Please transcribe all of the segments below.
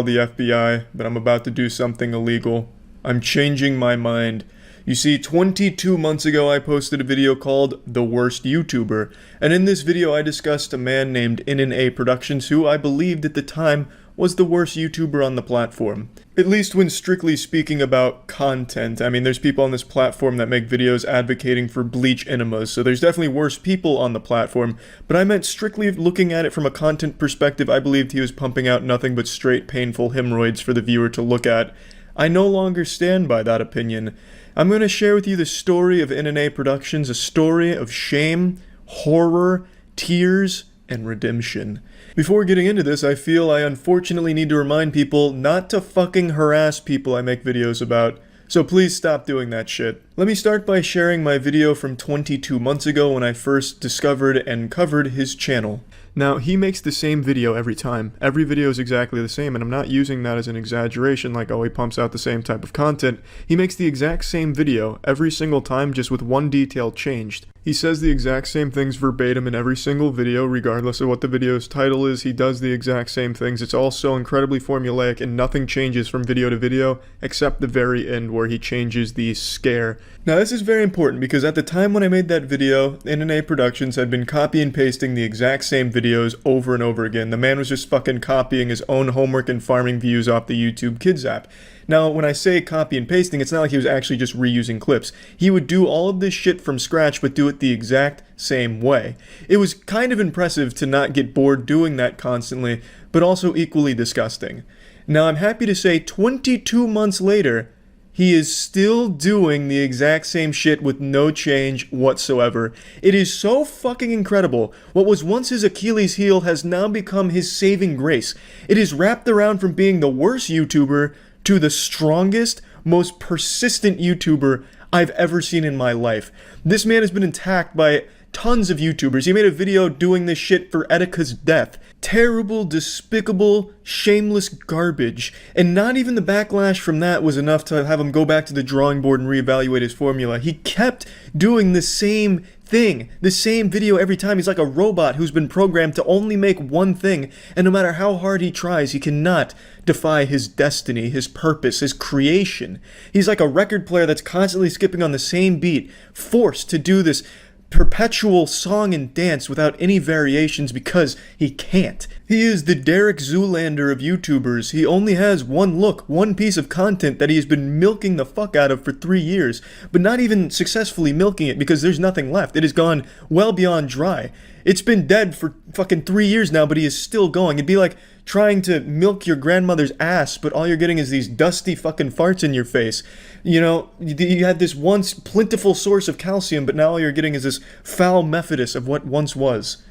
tell the FBI that I'm about to do something illegal. I'm changing my mind. You see, 22 months ago I posted a video called The Worst YouTuber, and in this video I discussed a man named NNA Productions who I believed at the time was the worst YouTuber on the platform. At least when strictly speaking about content. I mean, there's people on this platform that make videos advocating for bleach enemas, so there's definitely worse people on the platform, but I meant strictly looking at it from a content perspective. I believed he was pumping out nothing but straight painful hemorrhoids for the viewer to look at. I no longer stand by that opinion. I'm going to share with you the story of NNA Productions, a story of shame, horror, tears, and redemption. Before getting into this, I feel I unfortunately need to remind people not to fucking harass people I make videos about, so please stop doing that shit. Let me start by sharing my video from 22 months ago when I first discovered and covered his channel. Now, he makes the same video every time. Every video is exactly the same, and I'm not using that as an exaggeration like, oh, he pumps out the same type of content. He makes the exact same video every single time, just with one detail changed. He says the exact same things verbatim in every single video, regardless of what the video's title is. He does the exact same things. It's all so incredibly formulaic, and nothing changes from video to video, except the very end where he changes the scare. Now, this is very important because at the time when I made that video, NNA Productions had been copy and pasting the exact same videos over and over again. The man was just fucking copying his own homework and farming views off the YouTube Kids app. Now, when I say copy and pasting, it's not like he was actually just reusing clips. He would do all of this shit from scratch, but do it the exact same way. It was kind of impressive to not get bored doing that constantly, but also equally disgusting. Now, I'm happy to say 22 months later, he is still doing the exact same shit with no change whatsoever. It is so fucking incredible. What was once his Achilles heel has now become his saving grace. It is wrapped around from being the worst YouTuber to the strongest, most persistent YouTuber I've ever seen in my life. This man has been attacked by tons of YouTubers. He made a video doing this shit for Etika's death. Terrible, despicable, shameless garbage. And not even the backlash from that was enough to have him go back to the drawing board and reevaluate his formula. He kept doing the same thing, the same video every time. He's like a robot who's been programmed to only make one thing, and no matter how hard he tries, he cannot defy his destiny, his purpose, his creation. He's like a record player that's constantly skipping on the same beat, forced to do this perpetual song and dance without any variations because he can't. He is the Derek Zoolander of YouTubers. He only has one look, one piece of content that he has been milking the fuck out of for 3 years, but not even successfully milking it because there's nothing left. It has gone well beyond dry. It's been dead for fucking 3 years now, but he is still going. It'd be like trying to milk your grandmother's ass, but all you're getting is these dusty fucking farts in your face. You know, you had this once plentiful source of calcium, but now all you're getting is this foul Methodist of what once was.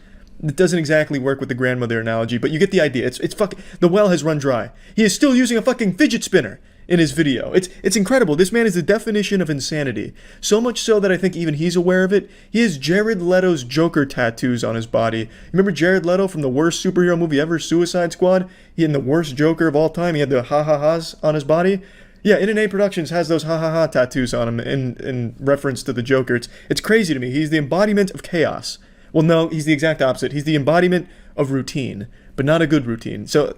It doesn't exactly work with the grandmother analogy, but you get the idea. It's fucking, the well has run dry. He is still using a fucking fidget spinner in his video. It's incredible. This man is the definition of insanity. So much so that I think even he's aware of it. He has Jared Leto's Joker tattoos on his body. Remember Jared Leto from the worst superhero movie ever, Suicide Squad? He had the worst Joker of all time. He had the ha-ha-has on his body. Yeah, NNA Productions has those ha-ha-ha tattoos on him in reference to the Joker. It's crazy to me. He's the embodiment of chaos. Well, no, he's the exact opposite. He's the embodiment of routine, but not a good routine. So,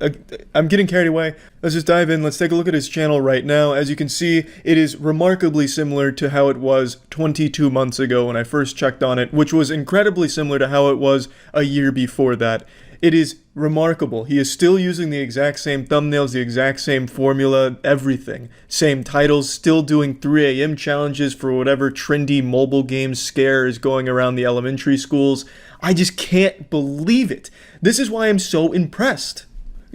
I'm getting carried away. Let's just dive in. Let's take a look at his channel right now. As you can see, it is remarkably similar to how it was 22 months ago when I first checked on it, which was incredibly similar to how it was a year before that. It is remarkable. He is still using the exact same thumbnails, the exact same formula, everything. Same titles, still doing 3 a.m. challenges for whatever trendy mobile game scare is going around the elementary schools. I just can't believe it. This is why I'm so impressed.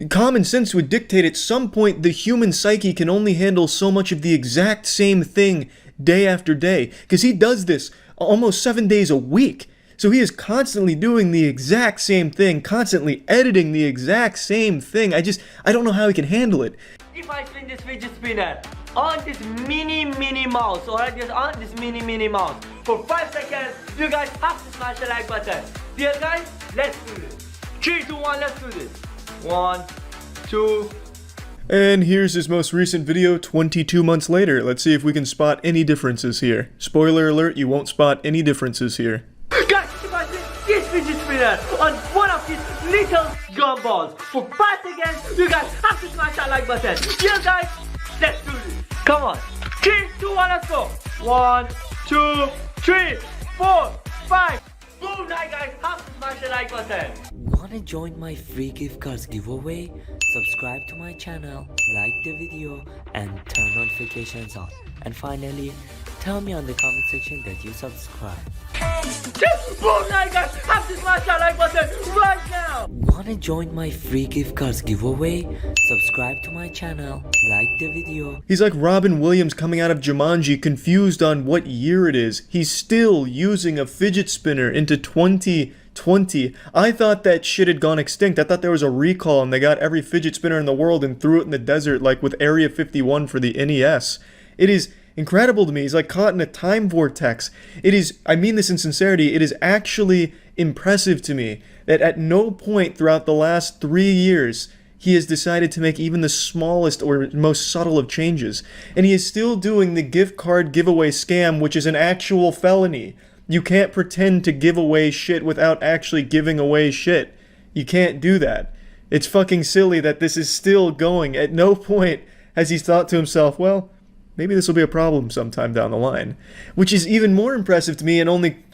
Common sense would dictate at some point the human psyche can only handle so much of the exact same thing day after day, because he does this almost 7 days a week. So he is constantly doing the exact same thing, constantly editing the exact same thing. I don't know how he can handle it. If I spin this fidget spinner on this mini mouse, or just on this mini mouse for 5 seconds, you guys have to smash the like button. Dear guys, let's do this. 3, 2, 1, let's do this. 1, 2. And here's his most recent video 22 months later. Let's see if we can spot any differences here. Spoiler alert, you won't spot any differences here. Guys, if I spin this fidget spinner on one of these little gumballs. For 5 seconds, you guys have to smash that like button. Yeah, guys, let's do this. Come on. 3, 2, 1, let's go. 1, 2, 3, 4, 5. Boom, night, guys, have to smash the like button. Wanna join my free gift cards giveaway? Subscribe to my channel, like the video, and turn notifications on. And finally, tell me on the comment section that you subscribe. Boom, night, guys, have to smash that like button right now. Wanna join my free gift cards giveaway? Subscribe to my channel, like the video. He's like Robin Williams coming out of Jumanji, confused on what year it is. He's still using a fidget spinner into 2020. I thought that shit had gone extinct. I thought there was a recall and they got every fidget spinner in the world and threw it in the desert like with Area 51 for the NES. It is incredible to me. He's like caught in a time vortex. It is, I mean this in sincerity, it is actually impressive to me that at no point throughout the last 3 years he has decided to make even the smallest or most subtle of changes. And he is still doing the gift card giveaway scam, which is an actual felony. You can't pretend to give away shit without actually giving away shit. You can't do that. It's fucking silly that this is still going. At no point has he thought to himself, well, maybe this will be a problem sometime down the line. Which is even more impressive to me, and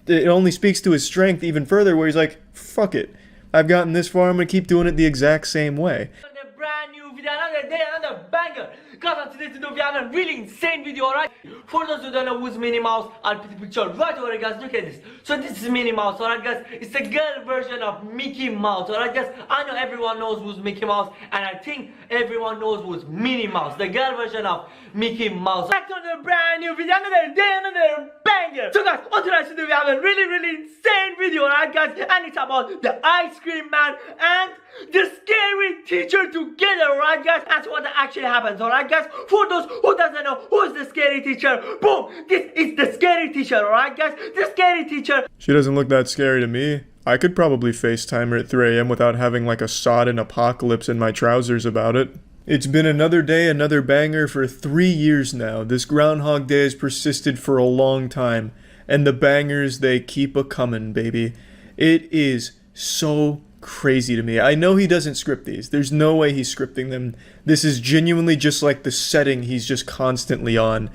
it only speaks to his strength even further, where he's like, fuck it. I've gotten this far, I'm gonna keep doing it the exact same way. Another brand new video, another day, another banger. Guys, on today's video, we have a really insane video, alright? For those who don't know who's Minnie Mouse, I'll put the picture right over here, guys. Look at this. So this is Minnie Mouse, alright, guys? It's a girl version of Mickey Mouse, alright, guys? I know everyone knows who's Mickey Mouse, and I think everyone knows who's Minnie Mouse, the girl version of Mickey Mouse. Back to another brand new video, another day, another banger. So guys, on tonight's video, we have a really insane video, alright, guys? And it's about the ice cream man and the scary teacher together, alright, guys? That's what actually happens, alright, guys? For those who doesn't know who's the scary teacher, boom, this is the scary teacher, alright, guys? The scary teacher. She doesn't look that scary to me. I could probably FaceTime her at 3 a.m. without having like a sodden apocalypse in my trousers about it. It's been another day, another banger for 3 years now. This Groundhog Day has persisted for a long time. And the bangers, they keep a-comin', baby. It is so crazy to me. I know he doesn't script these. There's no way he's scripting them. This is genuinely just like the setting he's just constantly on.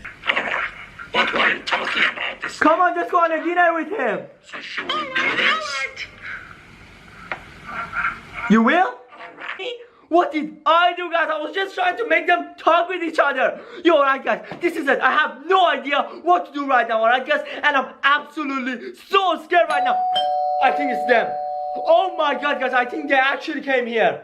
What are you talking about? This Come on, just go on a dinner with him. so should we do this? You will? What did I do, guys? I was just trying to make them talk with each other. Yo, alright, guys, this is it. I have no idea what to do right now, alright, guys? And I'm absolutely so scared right now. I think it's them. Oh my god, guys, I think they actually came here.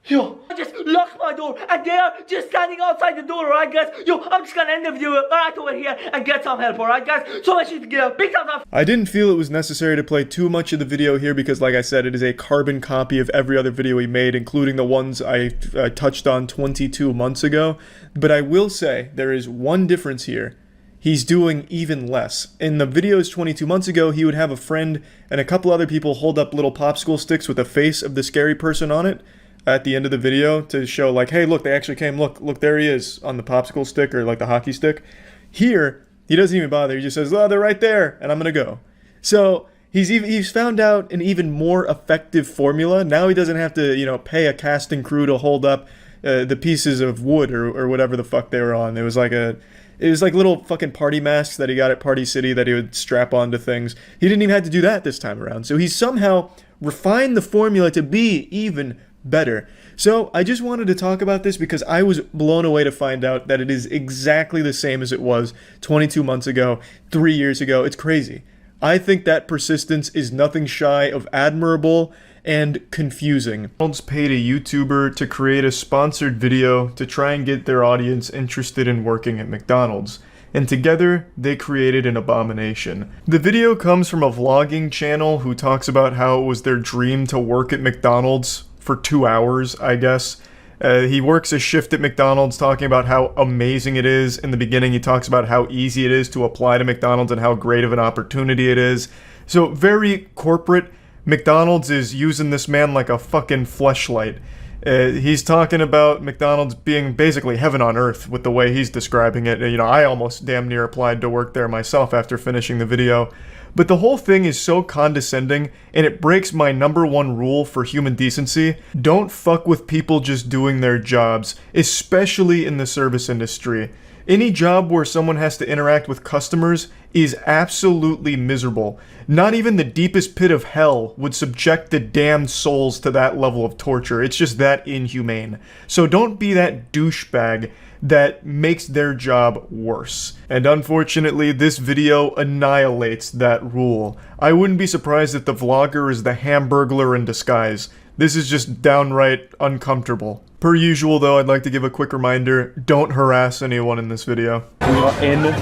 Yo, I just locked my door and they are just standing outside the door, alright, guys? Yo, I'm just gonna end the video right over here and get some help, alright, guys? So much to give a big thumbs up. I didn't feel it was necessary to play too much of the video here because, like I said, it is a carbon copy of every other video he made, including the ones I touched on 22 months ago. But I will say, there is one difference here. He's doing even less. In the videos 22 months ago, he would have a friend and a couple other people hold up little popsicle sticks with the face of the scary person on it at the end of the video to show like, hey, look, they actually came, look, there he is on the popsicle stick or like the hockey stick. Here, he doesn't even bother. He just says, oh, they're right there, and I'm gonna go. So he's found out an even more effective formula. Now he doesn't have to, you know, pay a casting crew to hold up the pieces of wood or whatever the fuck they were on. It was like little fucking party masks that he got at Party City that he would strap onto things. He didn't even have to do that this time around. So he's somehow refined the formula to be even better. So I just wanted to talk about this because I was blown away to find out that it is exactly the same as it was 22 months ago, 3 years ago. It's crazy. I think that persistence is nothing shy of admirable and confusing. McDonald's paid a YouTuber to create a sponsored video to try and get their audience interested in working at McDonald's. And together, they created an abomination. The video comes from a vlogging channel who talks about how it was their dream to work at McDonald's for 2 hours, I guess. He works a shift at McDonald's talking about how amazing it is. In the beginning, he talks about how easy it is to apply to McDonald's and how great of an opportunity it is. So very corporate. McDonald's is using this man like a fucking fleshlight. He's talking about McDonald's being basically heaven on earth with the way he's describing it. You know, I almost damn near applied to work there myself after finishing the video. But the whole thing is so condescending, and it breaks my #1 rule for human decency. Don't fuck with people just doing their jobs, especially in the service industry. Any job where someone has to interact with customers is absolutely miserable. Not even the deepest pit of hell would subject the damned souls to that level of torture. It's just that inhumane. So don't be that douchebag that makes their job worse. And unfortunately, this video annihilates that rule. I wouldn't be surprised if the vlogger is the Hamburglar in disguise. This is just downright uncomfortable. Per usual though, I'd like to give a quick reminder, don't harass anyone in this video. We are in the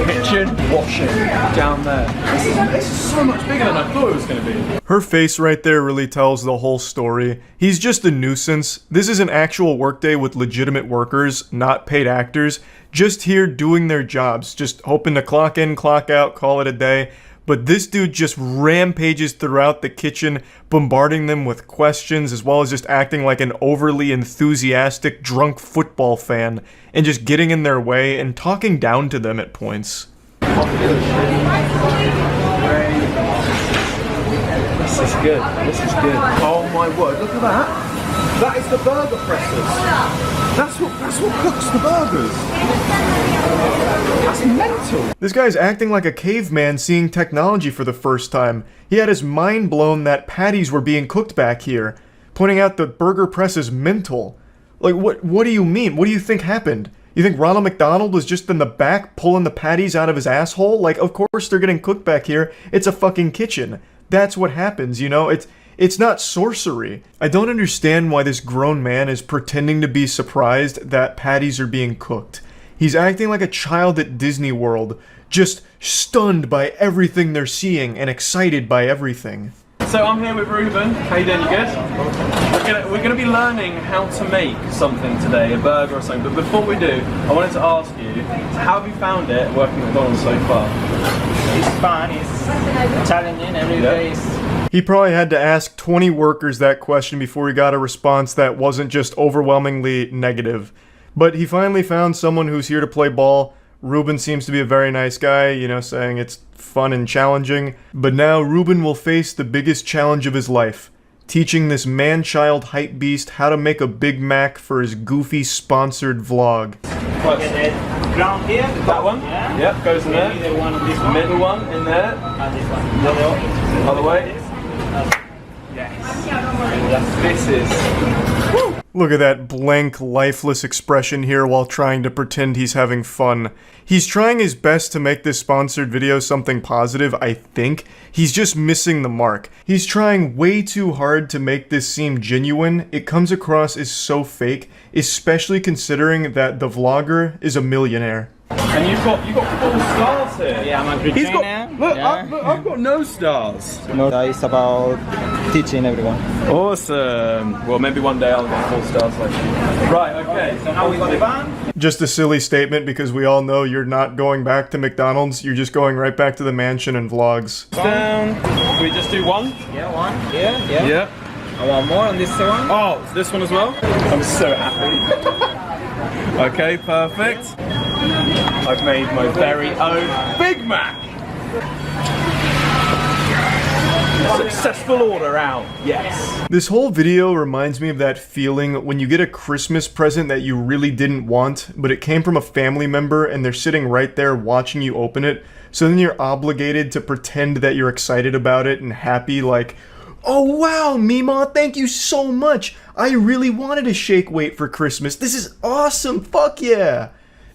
kitchen washing down there. This is so much bigger than I thought it was going to be. Her face right there really tells the whole story. He's just a nuisance. This is an actual workday with legitimate workers, not paid actors, just here doing their jobs, just hoping to clock in, clock out, call it a day. But this dude just rampages throughout the kitchen, bombarding them with questions, as well as just acting like an overly enthusiastic drunk football fan, and just getting in their way and talking down to them at points. This is good. This is good. Oh my word, look at that. That is the burger pressers. That's what cooks the burgers. That's mental. This guy's acting like a caveman seeing technology for the first time. He had his mind blown that patties were being cooked back here, pointing out the burger press is mental. Like, what do you mean? What do you think happened? You think Ronald McDonald was just in the back pulling the patties out of his asshole? Like, of course they're getting cooked back here. It's a fucking kitchen. That's what happens, you know? It's not sorcery. I don't understand why this grown man is pretending to be surprised that patties are being cooked. He's acting like a child at Disney World, just stunned by everything they're seeing and excited by everything. So I'm here with Ruben. How you doing? You good? We're gonna be learning how to make something today, a burger or something. But before we do, I wanted to ask you, how have you found it working at McDonald's so far? It's fun, it's challenging, every day is... He probably had to ask 20 workers that question before he got a response that wasn't just overwhelmingly negative. But he finally found someone who's here to play ball. Ruben seems to be a very nice guy, you know, saying it's fun and challenging. But now Ruben will face the biggest challenge of his life, teaching this man-child hype beast how to make a Big Mac for his goofy sponsored vlog. Ground here, That one? Yeah. Yep, goes in there. Middle one on this one. Middle one in there. And this one. Other way. This is... Look at that blank, lifeless expression here while trying to pretend he's having fun. He's trying his best to make this sponsored video something positive, I think. He's just missing the mark. He's trying way too hard to make this seem genuine. It comes across as so fake, especially considering that the vlogger is a millionaire. And you've got 4 stars here. Yeah, I'm a good He's got, trainer. look, Yeah. I've got no stars. No, it's about teaching everyone. Awesome. Well, maybe one day I'll get 4 stars like you. Right, okay. So now we got the van. Just a silly statement because we all know you're not going back to McDonald's, you're just going right back to the mansion and vlogs. Down. Can we just do one? Yeah, one. Yeah. Yeah. I want more on this one. Oh, this one as well? I'm so happy. Okay, perfect. I've made my very own Big Mac. Successful order out. Yes. This whole video reminds me of that feeling when you get a Christmas present that you really didn't want, but it came from a family member and they're sitting right there watching you open it, so then you're obligated to pretend that you're excited about it and happy, like, oh wow, Meemaw, thank you so much! I really wanted a shake weight for Christmas. This is awesome, fuck yeah!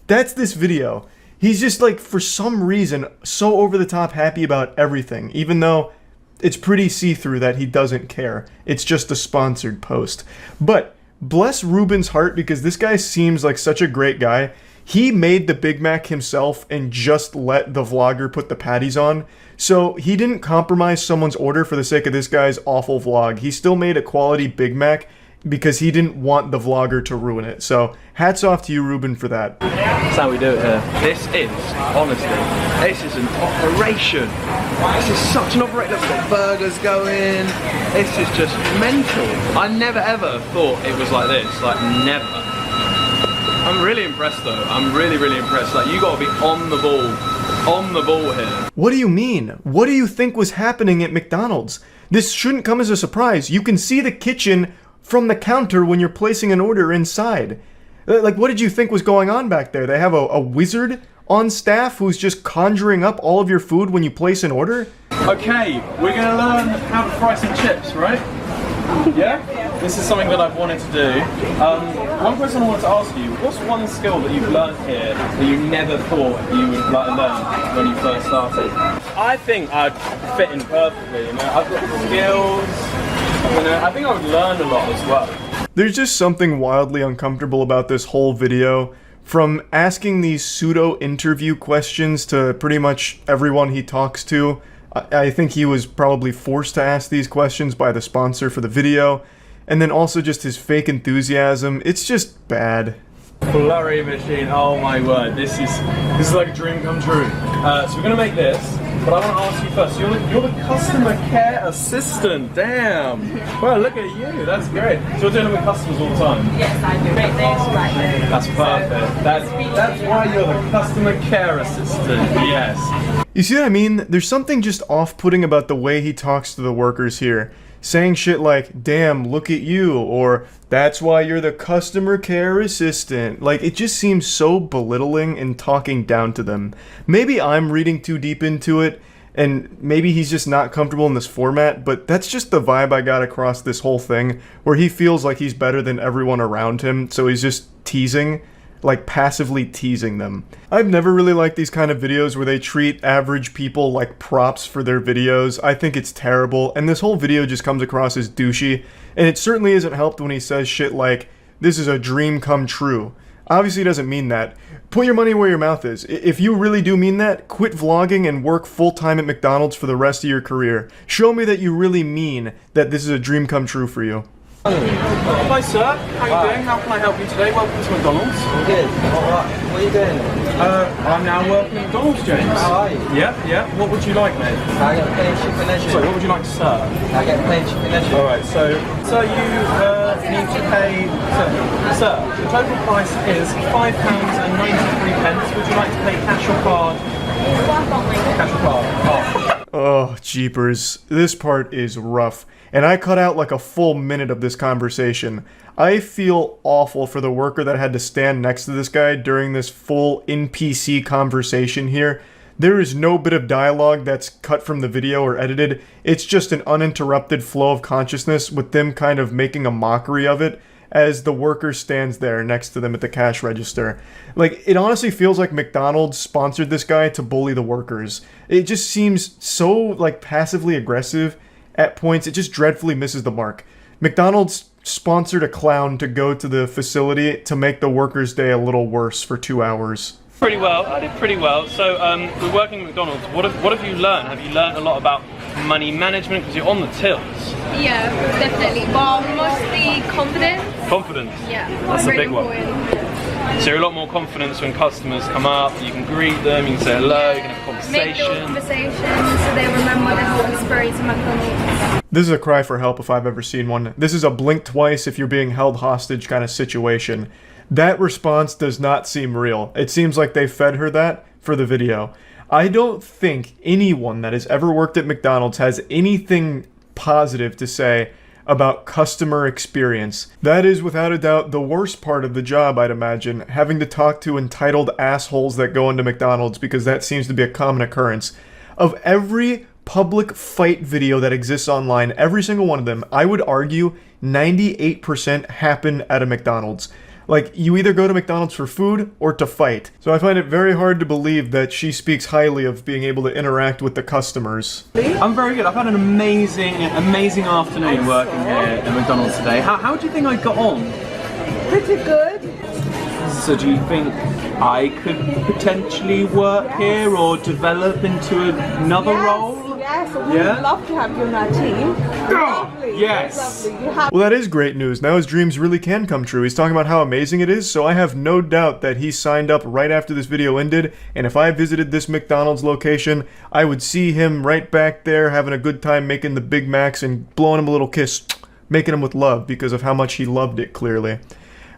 That's this video. He's just like, for some reason, so over the top happy about everything, even though it's pretty see-through that he doesn't care. It's just a sponsored post. But bless Ruben's heart, because this guy seems like such a great guy. He made the Big Mac himself and just let the vlogger put the patties on. So he didn't compromise someone's order for the sake of this guy's awful vlog. He still made a quality Big Mac because he didn't want the vlogger to ruin it. So hats off to you, Ruben, for that. That's how we do it here. This is, honestly, this is an operation. This is such an operation. Look, we've got burgers going. This is just mental. I never ever thought it was like this. Like, never. I'm really impressed though. I'm really, really impressed. Like, you gotta be on the ball on the ball here. What do you mean? What do you think was happening at McDonald's? This shouldn't come as a surprise. You can see the kitchen from the counter when you're placing an order inside. Like, what did you think was going on back there? They have a wizard on staff who's just conjuring up all of your food when you place an order? Okay, we're gonna learn how to fry some chips, right? Yeah? This is something that I've wanted to do. One question I wanted to ask you, what's one skill that you've learned here that you never thought you would like to learn when you first started? I think I'd fit in perfectly, you know, I've got the skills, you know, I think I would learn a lot as well. There's just something wildly uncomfortable about this whole video. From asking these pseudo-interview questions to pretty much everyone he talks to. I think he was probably forced to ask these questions by the sponsor for the video. And then also just his fake enthusiasm. It's just bad. Flurry machine, oh my word, this is like a dream come true. So we're gonna make this, but I want to ask you first, you're the customer care assistant, damn. Well, look at you, that's great. So you're dealing with customers all the time? Yes, I do. Right there, right there. That's perfect. That's why you're the customer care assistant, yes. You see what I mean? There's something just off-putting about the way he talks to the workers here. Saying shit like, damn, look at you, or that's why you're the customer care assistant. Like, it just seems so belittling and talking down to them. Maybe I'm reading too deep into it, and maybe he's just not comfortable in this format, but that's just the vibe I got across this whole thing, where he feels like he's better than everyone around him, so he's just teasing. Like, passively teasing them. I've never really liked these kind of videos where they treat average people like props for their videos. I think it's terrible, and this whole video just comes across as douchey, and it certainly isn't helped when he says shit like, this is a dream come true. Obviously he doesn't mean that. Put your money where your mouth is. If you really do mean that, quit vlogging and work full-time at McDonald's for the rest of your career. Show me that you really mean that this is a dream come true for you. Hi sir, how are you doing? How can I help you today? Welcome to McDonald's. I'm good. Alright, what are you doing? I'm now working at McDonald's, James. How are you? Yeah. What would you like, mate? I get plain chicken and Sorry, what would you like to serve? I get plain chicken and Alright, so you need to pay... Sir, the total price is £5.93. Would you like to pay cash or card? Cash or card? Oh, jeepers. This part is rough. And I cut out like a full minute of this conversation. I feel awful for the worker that had to stand next to this guy during this full NPC conversation here. There is no bit of dialogue that's cut from the video or edited. It's just an uninterrupted flow of consciousness with them kind of making a mockery of it as the worker stands there next to them at the cash register. Like, it honestly feels like McDonald's sponsored this guy to bully the workers. It just seems so, like, passively aggressive. At points, it just dreadfully misses the mark. McDonald's sponsored a clown to go to the facility to make the workers' day a little worse for 2 hours. Pretty well. I did pretty well. So we're working at McDonald's. What have you learned? Have you learned a lot about money management because you're on the tills? Yeah, definitely. But mostly confidence. Confidence. Yeah, that's a really big one. important. So you're a lot more confident when customers come up. You can greet them. You can say hello. You can have a Make those conversation. conversations so they remember the whole experience of McDonald's. This is a cry for help if I've ever seen one. This is a blink twice if you're being held hostage kind of situation. That response does not seem real. It seems like they fed her that for the video. I don't think anyone that has ever worked at McDonald's has anything positive to say about customer experience. That is without a doubt the worst part of the job, I'd imagine, having to talk to entitled assholes that go into McDonald's, because that seems to be a common occurrence. Of every public fight video that exists online, every single one of them, I would argue 98% happen at a McDonald's. Like, you either go to McDonald's for food or to fight. So I find it very hard to believe that she speaks highly of being able to interact with the customers. I'm very good. I've had an amazing afternoon working here at McDonald's today. How do you think I got on? Pretty good. So do you think I could potentially work here or develop into another role? Yes, we would love to have you on our team. Lovely. Yes. Lovely. You have Well, that is great news. Now his dreams really can come true. He's talking about how amazing it is, so I have no doubt that he signed up right after this video ended, and if I visited this McDonald's location, I would see him right back there having a good time making the Big Macs and blowing him a little kiss, making him with love because of how much he loved it, clearly.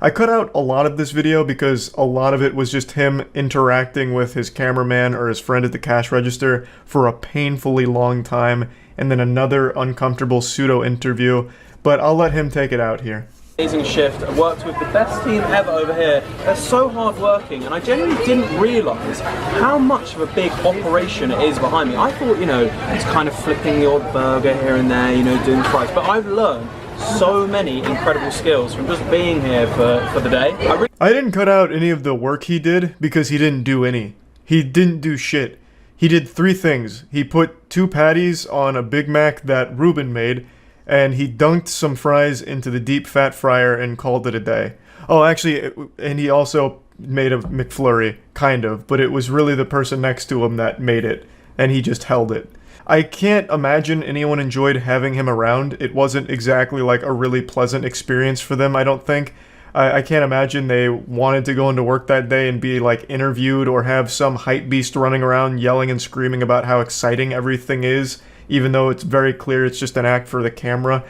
I cut out a lot of this video because a lot of it was just him interacting with his cameraman or his friend at the cash register for a painfully long time, and then another uncomfortable pseudo interview, but I'll let him take it out here. Amazing shift. I worked with the best team ever over here. They're so hard working, and I genuinely didn't realise how much of a big operation it is behind me. I thought, you know, it's kind of flipping the odd burger here and there, you know, doing fries, but I've learned so many incredible skills from just being here for the day. I didn't cut out any of the work he did because he didn't do any. He didn't do shit. He did 3 things. He put 2 patties on a Big Mac that Ruben made, and he dunked some fries into the deep fat fryer and called it a day. Oh, actually, and he also made a McFlurry, kind of, but it was really the person next to him that made it, and he just held it. I can't imagine anyone enjoyed having him around. It wasn't exactly like a really pleasant experience for them, I don't think. I can't imagine they wanted to go into work that day and be like interviewed or have some hype beast running around yelling and screaming about how exciting everything is, even though it's very clear it's just an act for the camera.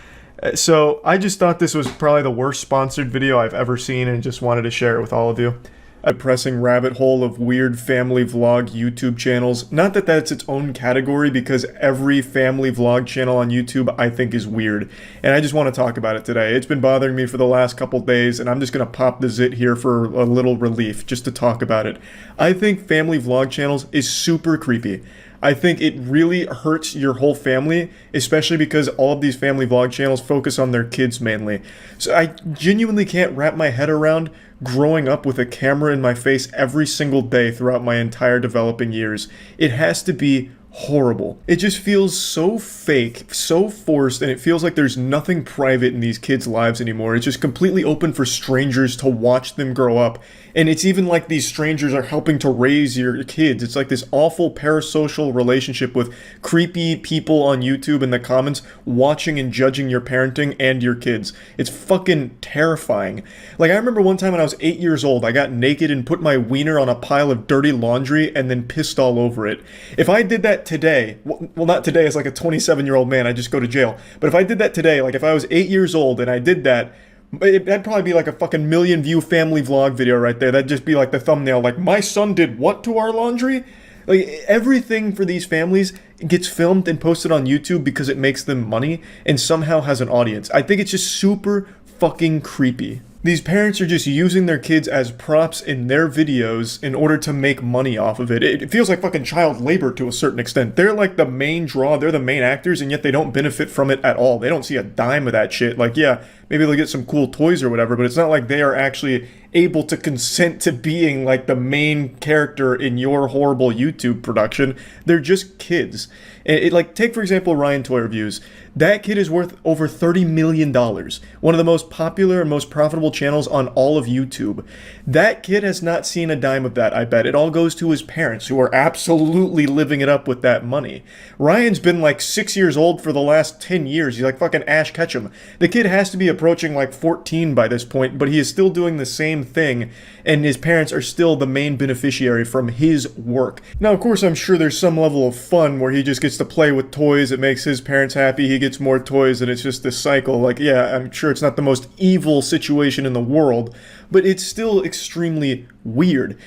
So I just thought this was probably the worst sponsored video I've ever seen and just wanted to share it with all of you. A depressing rabbit hole of weird family vlog YouTube channels. Not that that's its own category, because every family vlog channel on YouTube I think is weird. And I just want to talk about it today. It's been bothering me for the last couple days, and I'm just going to pop the zit here for a little relief, just to talk about it. I think family vlog channels is super creepy. I think it really hurts your whole family, especially because all of these family vlog channels focus on their kids mainly. So I genuinely can't wrap my head around growing up with a camera in my face every single day throughout my entire developing years. It has to be horrible. It just feels so fake, so forced, and it feels like there's nothing private in these kids' lives anymore. It's just completely open for strangers to watch them grow up. And it's even like these strangers are helping to raise your kids. It's like this awful parasocial relationship with creepy people on YouTube in the comments watching and judging your parenting and your kids. It's fucking terrifying. Like, I remember one time when I was 8 years old, I got naked and put my wiener on a pile of dirty laundry and then pissed all over it. If I did that today, well, not today as like a 27-year-old man, I'd just go to jail. But if I did that today, like if I was 8 years old and I did that, that'd probably be like a fucking million view family vlog video right there. That'd just be like the thumbnail, like, my son did what to our laundry? Like, everything for these families gets filmed and posted on YouTube because it makes them money and somehow has an audience. I think it's just super fucking creepy. These parents are just using their kids as props in their videos in order to make money off of it. It feels like fucking child labor to a certain extent. They're like the main draw, they're the main actors, and yet they don't benefit from it at all. They don't see a dime of that shit. Like, yeah, maybe they'll get some cool toys or whatever, but it's not like they are actually able to consent to being like the main character in your horrible YouTube production. They're just kids. Like, take for example Ryan Toy Reviews. That kid is worth over $30 million. One of the most popular and most profitable channels on all of YouTube. That kid has not seen a dime of that, I bet. It all goes to his parents, who are absolutely living it up with that money. Ryan's been like 6 years old for the last 10 years. He's like fucking Ash Ketchum. The kid has to be approaching like 14 by this point, but he is still doing the same thing, and his parents are still the main beneficiary from his work. Now, of course, I'm sure there's some level of fun where he just gets to play with toys. It makes his parents happy. He gets more toys, and it's just this cycle. Like, yeah, I'm sure it's not the most evil situation in the world, but it's still extremely weird.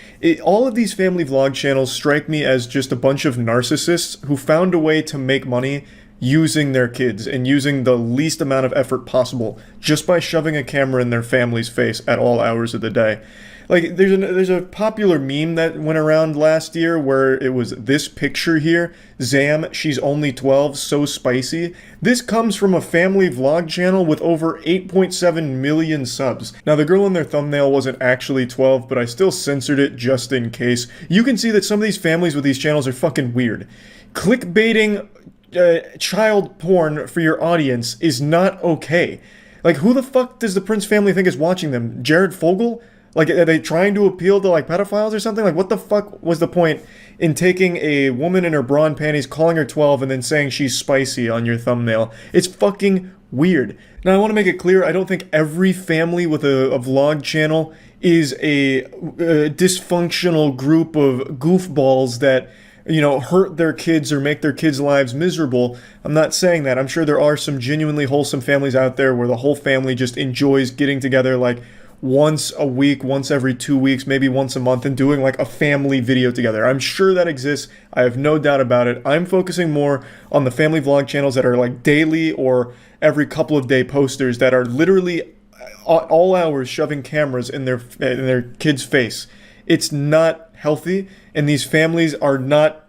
All of these family vlog channels strike me as just a bunch of narcissists who found a way to make money using their kids and using the least amount of effort possible just by shoving a camera in their family's face at all hours of the day. Like, there's a popular meme that went around last year where it was this picture here, Zam, she's only 12, so spicy. This comes from a family vlog channel with over 8.7 million subs. Now, the girl in their thumbnail wasn't actually 12, but I still censored it just in case. You can see that some of these families with these channels are fucking weird. Clickbaiting child porn for your audience is not okay. Like, who the fuck does the Prince family think is watching them? Jared Fogle? Like, are they trying to appeal to, like, pedophiles or something? Like, what the fuck was the point in taking a woman in her bra and panties, calling her 12, and then saying she's spicy on your thumbnail? It's fucking weird. Now, I want to make it clear, I don't think every family with a vlog channel is a dysfunctional group of goofballs that, you know, hurt their kids or make their kids' lives miserable. I'm not saying that. I'm sure there are some genuinely wholesome families out there where the whole family just enjoys getting together, like, once a week, once every 2 weeks, maybe once a month, and doing like a family video together. I'm sure that exists. I have no doubt about it. I'm focusing more on the family vlog channels that are like daily or every couple of day posters that are literally at all hours shoving cameras in their kid's face. It's not healthy, and these families are not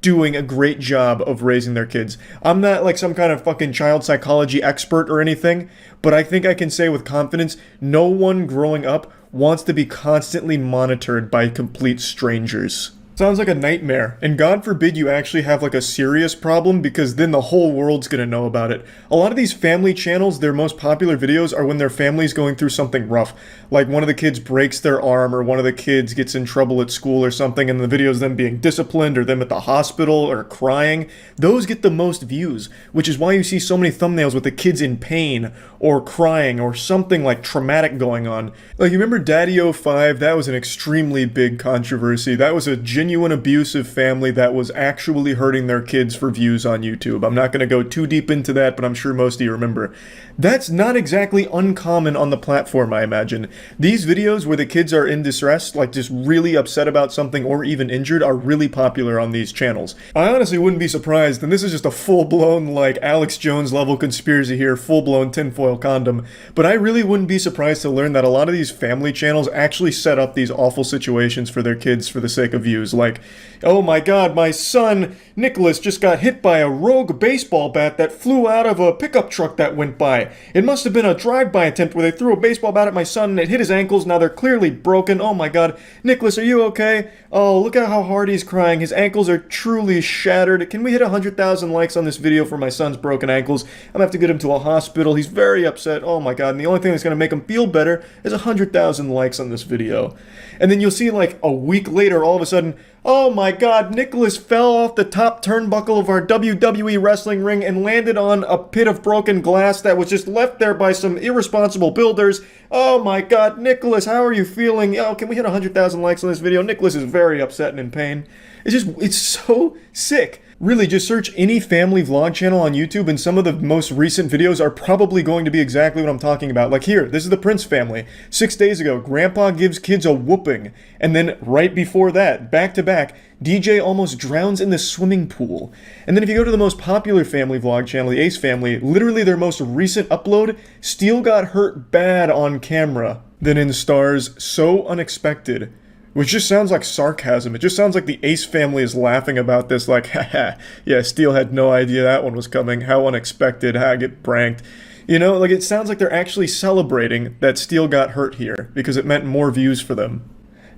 doing a great job of raising their kids. I'm not like some kind of fucking child psychology expert or anything, but I think I can say with confidence, no one growing up wants to be constantly monitored by complete strangers. Sounds like a nightmare, and God forbid you actually have like a serious problem, because then the whole world's gonna know about it. A lot of these family channels, their most popular videos are when their family's going through something rough. Like one of the kids breaks their arm, or one of the kids gets in trouble at school or something, and the video is them being disciplined, or them at the hospital, or crying. Those get the most views, which is why you see so many thumbnails with the kids in pain, or crying, or something like traumatic going on. Like, you remember Daddy05? That was an extremely big controversy. That was a genuine abusive family that was actually hurting their kids for views on YouTube. I'm not going to go too deep into that, but I'm sure most of you remember. That's not exactly uncommon on the platform, I imagine. These videos where the kids are in distress, like just really upset about something or even injured, are really popular on these channels. I honestly wouldn't be surprised, and this is just a full-blown like Alex Jones level conspiracy here, full-blown tinfoil condom, but I really wouldn't be surprised to learn that a lot of these family channels actually set up these awful situations for their kids for the sake of views. Like, oh my god, my son Nicholas just got hit by a rogue baseball bat that flew out of a pickup truck that went by. It must have been a drive-by attempt where they threw a baseball bat at my son and it hit his ankles. Now they're clearly broken. Oh my god. Nicholas, are you okay? Oh, look at how hard he's crying. His ankles are truly shattered. Can we hit 100,000 likes on this video for my son's broken ankles? I'm gonna have to get him to a hospital. He's very upset. Oh my god. And the only thing that's gonna make him feel better is 100,000 likes on this video. And then you'll see like a week later, all of a sudden, oh my god, Nicholas fell off the top turnbuckle of our WWE wrestling ring and landed on a pit of broken glass that was just left there by some irresponsible builders. Oh my god, Nicholas, how are you feeling? Oh, can we hit 100,000 likes on this video? Nicholas is very upset and in pain. It's so sick. Really, just search any family vlog channel on YouTube and some of the most recent videos are probably going to be exactly what I'm talking about. Like here, this is the Prince family. 6 days ago, Grandpa gives kids a whooping. And then right before that, back to back, DJ almost drowns in the swimming pool. And then if you go to the most popular family vlog channel, the Ace family, literally their most recent upload, Steele got hurt bad on camera. Then in stars So Unexpected, which just sounds like sarcasm. It just sounds like the Ace family is laughing about this like, haha, yeah, Steele had no idea that one was coming. How unexpected, I get pranked. You know, like it sounds like they're actually celebrating that Steele got hurt here because it meant more views for them.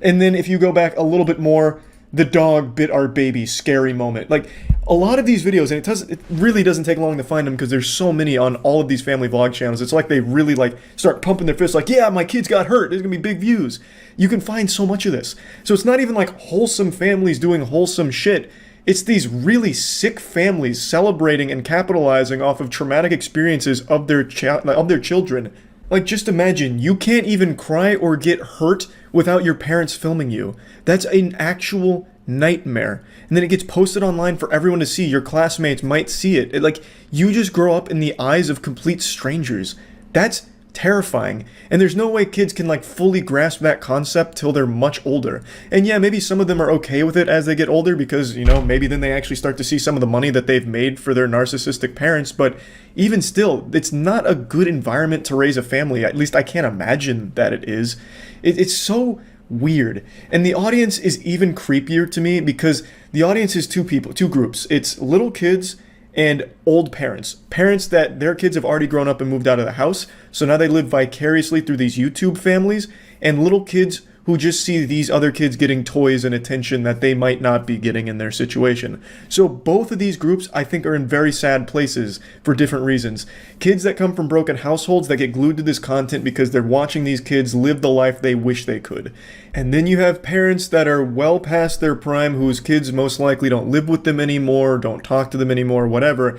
And then if you go back a little bit more, the dog bit our baby, scary moment. Like, a lot of these videos, and it really doesn't take long to find them because there's so many on all of these family vlog channels. It's like they really like start pumping their fists like, yeah, my kids got hurt. There's gonna be big views. You can find so much of this. So it's not even like wholesome families doing wholesome shit. It's these really sick families celebrating and capitalizing off of traumatic experiences of their children. Like, just imagine, you can't even cry or get hurt without your parents filming you. That's an actual nightmare. And then it gets posted online for everyone to see. Your classmates might see it. Like, you just grow up in the eyes of complete strangers. That's terrifying. And there's no way kids can like fully grasp that concept till they're much older. And yeah, maybe some of them are okay with it as they get older because, you know, maybe then they actually start to see some of the money that they've made for their narcissistic parents. But even still, it's not a good environment to raise a family. At least I can't imagine that it is. It's so weird. And the audience is even creepier to me because the audience is two groups. It's little kids and old parents. Parents that their kids have already grown up and moved out of the house, so now they live vicariously through these YouTube families, and little kids who just see these other kids getting toys and attention that they might not be getting in their situation. So both of these groups, I think, are in very sad places for different reasons. Kids that come from broken households that get glued to this content because they're watching these kids live the life they wish they could. And then you have parents that are well past their prime, whose kids most likely don't live with them anymore, don't talk to them anymore, whatever.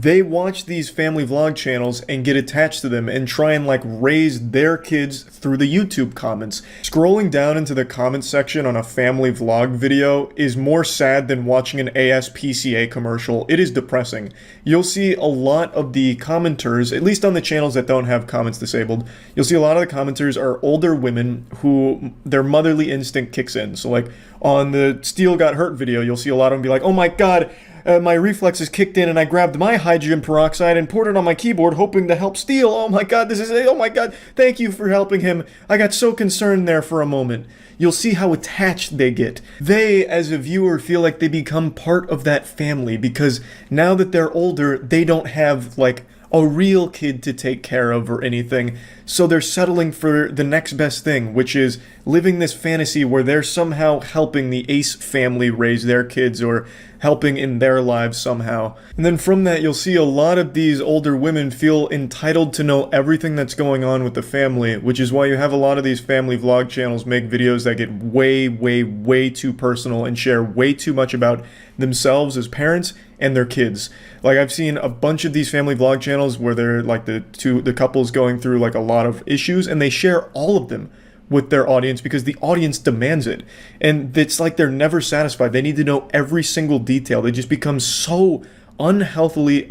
they watch these family vlog channels and get attached to them and try and like raise their kids through the YouTube comments. Scrolling down into the comments section on a family vlog video is more sad than watching an ASPCA commercial. It is depressing. You'll see a lot of the commenters, at least on the channels that don't have comments disabled, you'll see a lot of the commenters are older women who their motherly instinct kicks in. So like on the Steel Got Hurt video, you'll see a lot of them be like, oh my god, my reflexes kicked in and I grabbed my hydrogen peroxide and poured it on my keyboard hoping to help Steel. Oh my god, oh my god, thank you for helping him. I got so concerned there for a moment. You'll see how attached they get. They, as a viewer, feel like they become part of that family because now that they're older, they don't have, like, a real kid to take care of or anything, so they're settling for the next best thing, which is living this fantasy where they're somehow helping the Ace family raise their kids or helping in their lives somehow. And then from that, you'll see a lot of these older women feel entitled to know everything that's going on with the family, which is why you have a lot of these family vlog channels make videos that get way too personal and share way too much about themselves as parents and their kids. Like, I've seen a bunch of these family vlog channels where they're like the couples going through like a lot of issues, and they share all of them with their audience because the audience demands it. And it's like they're never satisfied. They need to know every single detail. They just become so unhealthily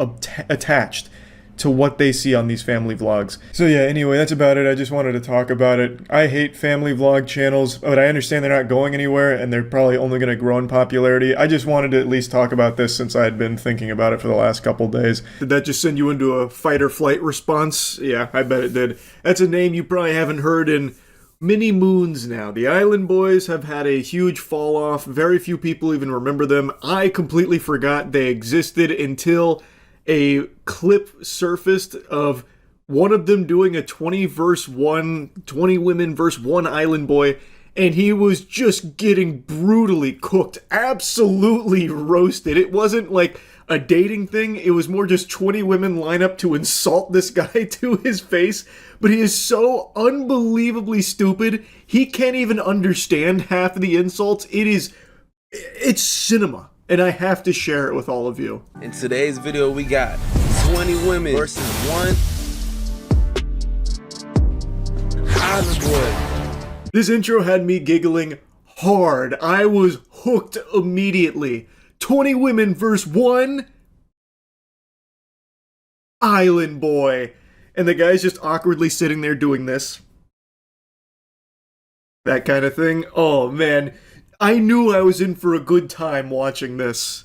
attached to what they see on these family vlogs. So yeah, anyway, that's about it. I just wanted to talk about it. I hate family vlog channels, but I understand they're not going anywhere and they're probably only going to grow in popularity. I just wanted to at least talk about this since I had been thinking about it for the last couple days. Did that just send you into a fight or flight response? Yeah, I bet it did. That's a name you probably haven't heard in many moons now. The Island Boys have had a huge fall off. Very few people even remember them. I completely forgot they existed until a clip surfaced of one of them doing a 20 women versus one island boy, and he was just getting brutally cooked, absolutely roasted. It wasn't like a dating thing, it was more just 20 women line up to insult this guy to his face, but he is so unbelievably stupid, he can't even understand half of the insults. It's cinema. And I have to share it with all of you. In today's video, we got 20 women versus one island boy. This intro had me giggling hard. I was hooked immediately. 20 women versus one island boy. And the guy's just awkwardly sitting there doing this. That kind of thing. Oh, man. I knew I was in for a good time watching this.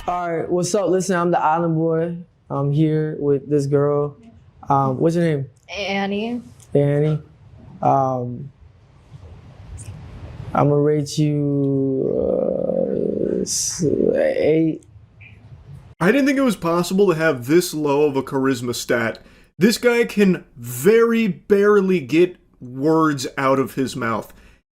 Alright, what's up? Listen, I'm the island boy. I'm here with this girl. What's your name? Annie. Annie. I'm gonna rate you 8. I didn't think it was possible to have this low of a charisma stat. This guy can very barely get words out of his mouth.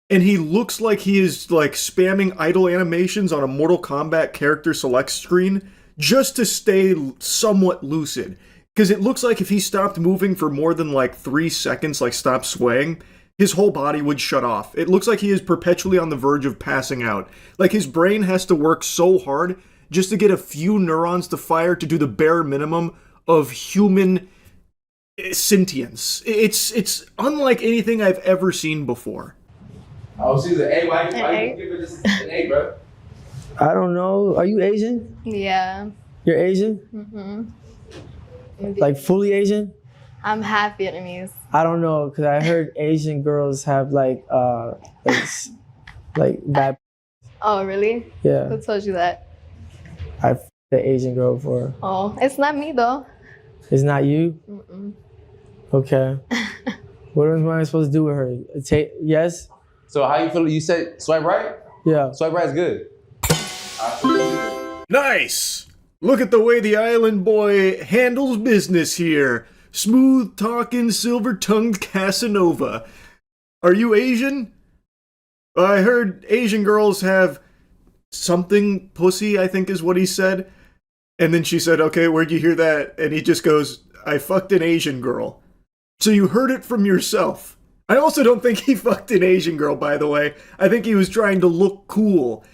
And he looks like he is like spamming idle animations on a Mortal Kombat character select screen just to stay somewhat lucid. Because it looks like if he stopped moving for more than like 3 seconds, like stopped swaying, his whole body would shut off. It looks like he is perpetually on the verge of passing out. Like his brain has to work so hard just to get a few neurons to fire to do the bare minimum of human sentience. It's unlike anything I've ever seen before. Oh, she's an A. Why you give her just an A, bro? I don't know. Are you Asian? Yeah. You're Asian? Mm-hmm. Like fully Asian? I'm half Vietnamese. I don't know, because I heard Asian girls have like bad. Oh, really? Yeah. Who told you that? I f***ed the Asian girl before. Oh, it's not me though. It's not you? Mm-mm. Okay. What am I supposed to do with her? Yes? So how you feel? You said swipe right? Yeah. Swipe right's good. Nice! Look at the way the island boy handles business here. Smooth talking, silver tongued Casanova. Are you Asian? I heard Asian girls have something pussy, I think is what he said. And then she said, okay, where'd you hear that? And he just goes, I fucked an Asian girl. So you heard it from yourself. I also don't think he fucked an Asian girl, by the way. I think he was trying to look cool.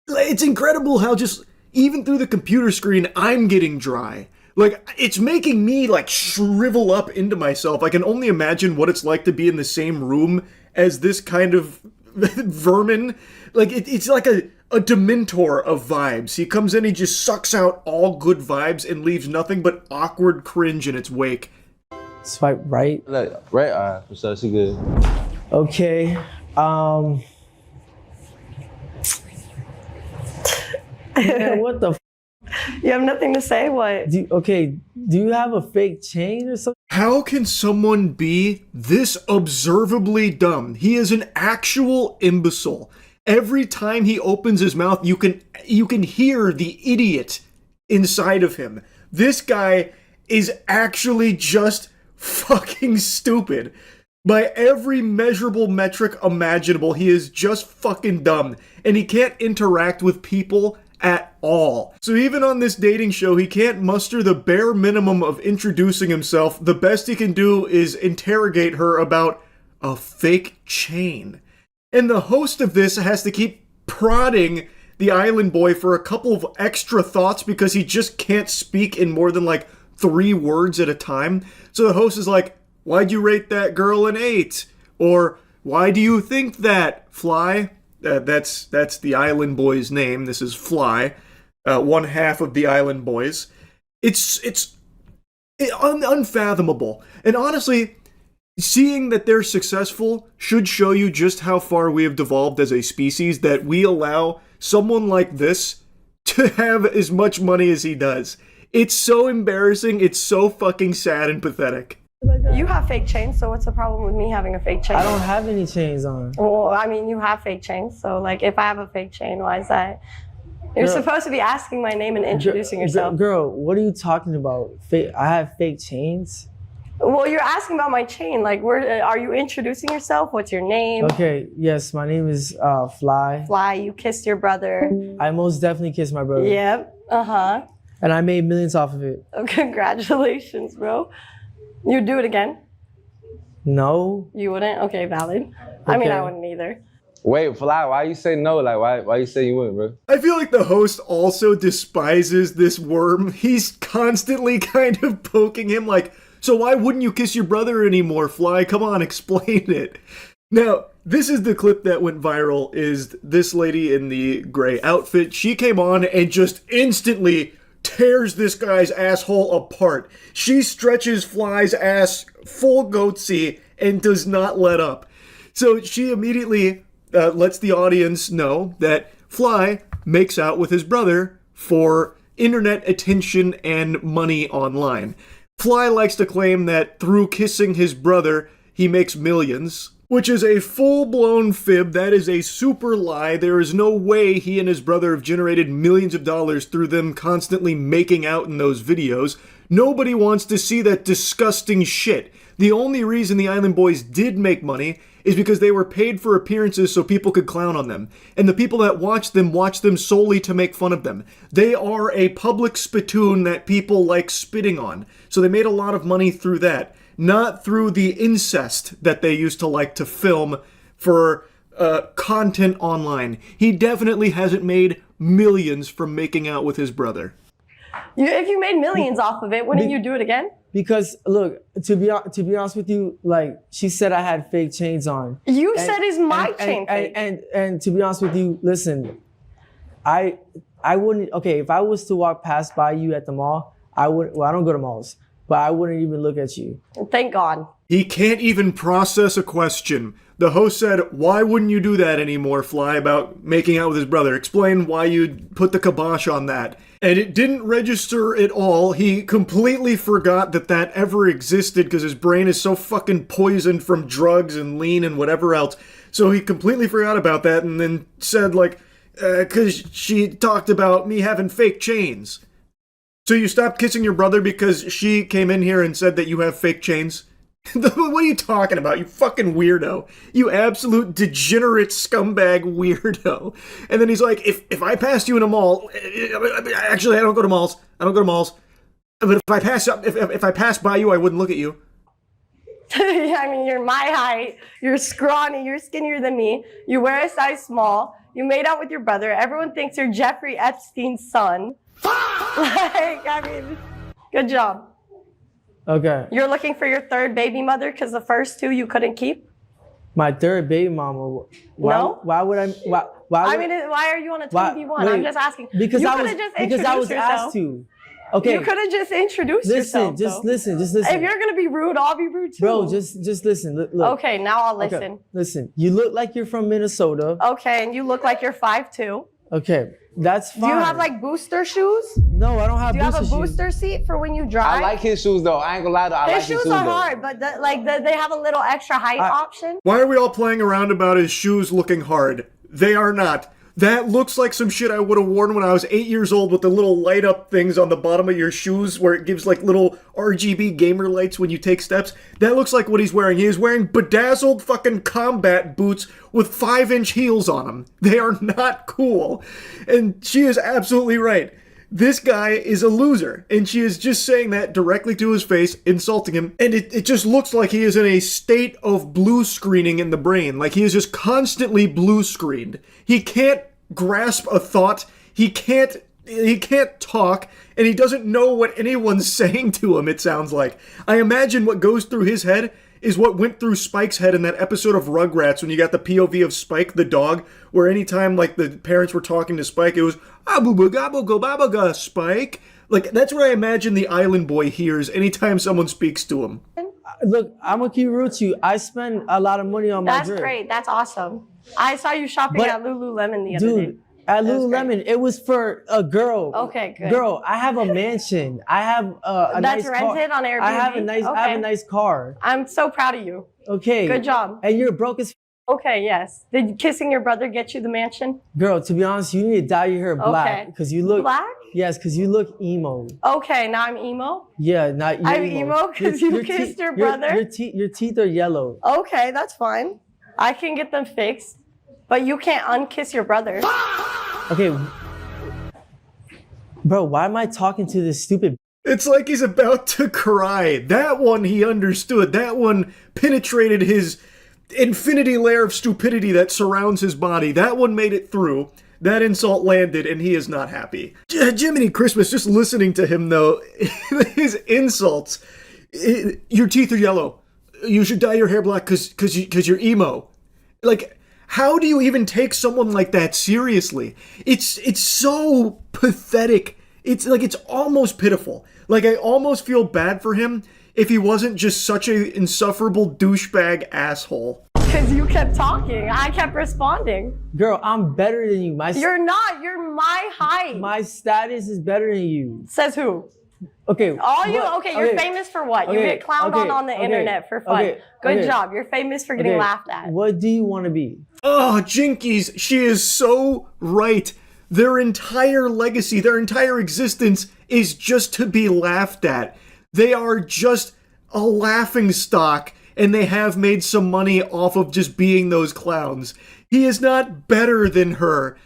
It's incredible how just even through the computer screen, I'm getting dry. Like, it's making me, like, shrivel up into myself. I can only imagine what it's like to be in the same room as this kind of vermin. Like, it's like a dementor of vibes. He comes in, he just sucks out all good vibes and leaves nothing but awkward cringe in its wake. Swipe right. Look, right eye, so she good. Okay. Man, what the? You have nothing to say? What? Do you have a fake chain or something? How can someone be this observably dumb? He is an actual imbecile. Every time he opens his mouth, you can hear the idiot inside of him. This guy is actually just fucking stupid. By every measurable metric imaginable, he is just fucking dumb. And he can't interact with people at all. So even on this dating show, he can't muster the bare minimum of introducing himself. The best he can do is interrogate her about a fake chain. And the host of this has to keep prodding the island boy for a couple of extra thoughts because he just can't speak in more than like 3 words at a time. So the host is like, "Why'd you rate that girl an 8?" Or, "Why do you think that, Fly?" That's the island boy's name. This is Fly, one half of the island boys. It's unfathomable. And honestly, seeing that they're successful should show you just how far we have devolved as a species, that we allow someone like this to have as much money as he does. It's so embarrassing. It's so fucking sad and pathetic. You have fake chains, so what's the problem with me having a fake chain? I don't have any chains on. Well, I mean, you have fake chains, so like if I have a fake chain, why is that? You're supposed to be asking my name and introducing yourself. Girl, what are you talking about? I have fake chains? Well, you're asking about my chain. Like, are you introducing yourself? What's your name? Okay, yes, my name is Fly. Fly, you kissed your brother. I most definitely kissed my brother. Yep, uh-huh. And I made millions off of it. Oh, congratulations, bro. You'd do it again? No. You wouldn't? Okay, valid. Okay. I mean, I wouldn't either. Wait, Fly, why you say no? Like, why you say you wouldn't, bro? I feel like the host also despises this worm. He's constantly kind of poking him like, "So why wouldn't you kiss your brother anymore, Fly? Come on, explain it." Now, this is the clip that went viral, is this lady in the gray outfit. She came on and just instantly tears this guy's asshole apart. She stretches Fly's ass full goatsy and does not let up. So she immediately lets the audience know that Fly makes out with his brother for internet attention and money online. Fly likes to claim that through kissing his brother, he makes millions, which is a full-blown fib. That is a super lie. There is no way he and his brother have generated millions of dollars through them constantly making out in those videos. Nobody wants to see that disgusting shit. The only reason the Island Boys did make money is because they were paid for appearances so people could clown on them. And the people that watch them solely to make fun of them. They are a public spittoon that people like spitting on. So they made a lot of money through that. Not through the incest that they used to like to film for content online. He definitely hasn't made millions from making out with his brother. If you made millions off of it, wouldn't you do it again? Because look, to be honest with you, like she said, I had fake chains on. You said is my chain fake. And to be honest with you, listen, I wouldn't. Okay, if I was to walk past by you at the mall, I would. Well, I don't go to malls. But I wouldn't even look at you. Thank God. He can't even process a question. The host said, "Why wouldn't you do that anymore, Fly, about making out with his brother? Explain why you'd put the kibosh on that." And it didn't register at all. He completely forgot that that ever existed because his brain is so fucking poisoned from drugs and lean and whatever else. So he completely forgot about that and then said, like, because she talked about me having fake chains. So you stopped kissing your brother because she came in here and said that you have fake chains? What are you talking about, you fucking weirdo? You absolute degenerate scumbag weirdo. And then he's like, if I passed you in a mall, actually I don't go to malls. But if I pass by you, I wouldn't look at you. I mean, you're my height. You're scrawny. You're skinnier than me. You wear a size small. You made out with your brother. Everyone thinks you're Jeffrey Epstein's son. Like, I mean, good job. Okay. You're looking for your third baby mother because the first two you couldn't keep? My third baby mama. Why would I? Why are you on a 2v1? I'm just asking. Because I was asked to. Okay. You could have just introduced yourself. Just listen. If you're gonna be rude, I'll be rude too. Bro, just listen. Look. Okay, now I'll listen. Okay. Listen, you look like you're from Minnesota. Okay, and you look like you're 5'2". Okay, that's fine. Do you have like booster shoes? No, I don't have booster shoes. Do you have a booster seat for when you drive? I like his shoes though. I ain't gonna lie though. I like his shoes. His shoes are hard, but they have a little extra height option. Why are we all playing around about his shoes looking hard? They are not. That looks like some shit I would have worn when I was 8 years old with the little light up things on the bottom of your shoes where it gives like little RGB gamer lights when you take steps. That looks like what he's wearing. He is wearing bedazzled fucking combat boots with 5-inch heels on them. They are not cool. And she is absolutely right. This guy is a loser, and she is just saying that directly to his face, insulting him, and it just looks like he is in a state of blue screening in the brain. Like he is just constantly blue screened. He can't grasp a thought, he can't talk, and he doesn't know what anyone's saying to him, it sounds like. I imagine what goes through his head is what went through Spike's head in that episode of Rugrats when you got the POV of Spike, the dog, where anytime like the parents were talking to Spike, it was "Abu-ba-gabba-go-babba-ga, Spike." Like, that's what I imagine the island boy hears anytime someone speaks to him. Look, I'm gonna keep it real with you. I spend a lot of money on my drip. That's great. That's awesome. I saw you shopping at Lululemon the other day. At Lululemon, it was for a girl. Okay, good. Girl, I have a mansion. I have a nice car. That's rented on Airbnb? I have a nice car. I'm so proud of you. Okay. Good job. And you're broke as Okay, yes. Did kissing your brother get you the mansion? Girl, to be honest, you need to dye your hair black. Because you look... Black? Yes, because you look emo. Okay, now I'm emo? Yeah, not I'm emo because you kissed your brother? Your teeth are yellow. Okay, that's fine. I can get them fixed. But you can't unkiss your brother. Okay. Bro, why am I talking to this stupid... It's like he's about to cry. That one he understood. That one penetrated his infinity layer of stupidity that surrounds his body. That one made it through. That insult landed, and he is not happy. Jiminy Christmas, just listening to him, though, his insults. Your teeth are yellow. You should dye your hair black because you're emo. Like... How do you even take someone like that seriously? It's so pathetic. It's like, it's almost pitiful. Like, I almost feel bad for him if he wasn't just such an insufferable douchebag asshole. Because you kept talking. I kept responding. Girl, I'm better than you. You're not. You're my height. My status is better than you. Says who? Okay. You're famous for what? You get clowned on the internet for fun. Good job. You're famous for getting laughed at. What do you want to be? Oh, Jinkies, she is so right. Their entire legacy, their entire existence is just to be laughed at. They are just a laughing stock, and they have made some money off of just being those clowns. He is not better than her.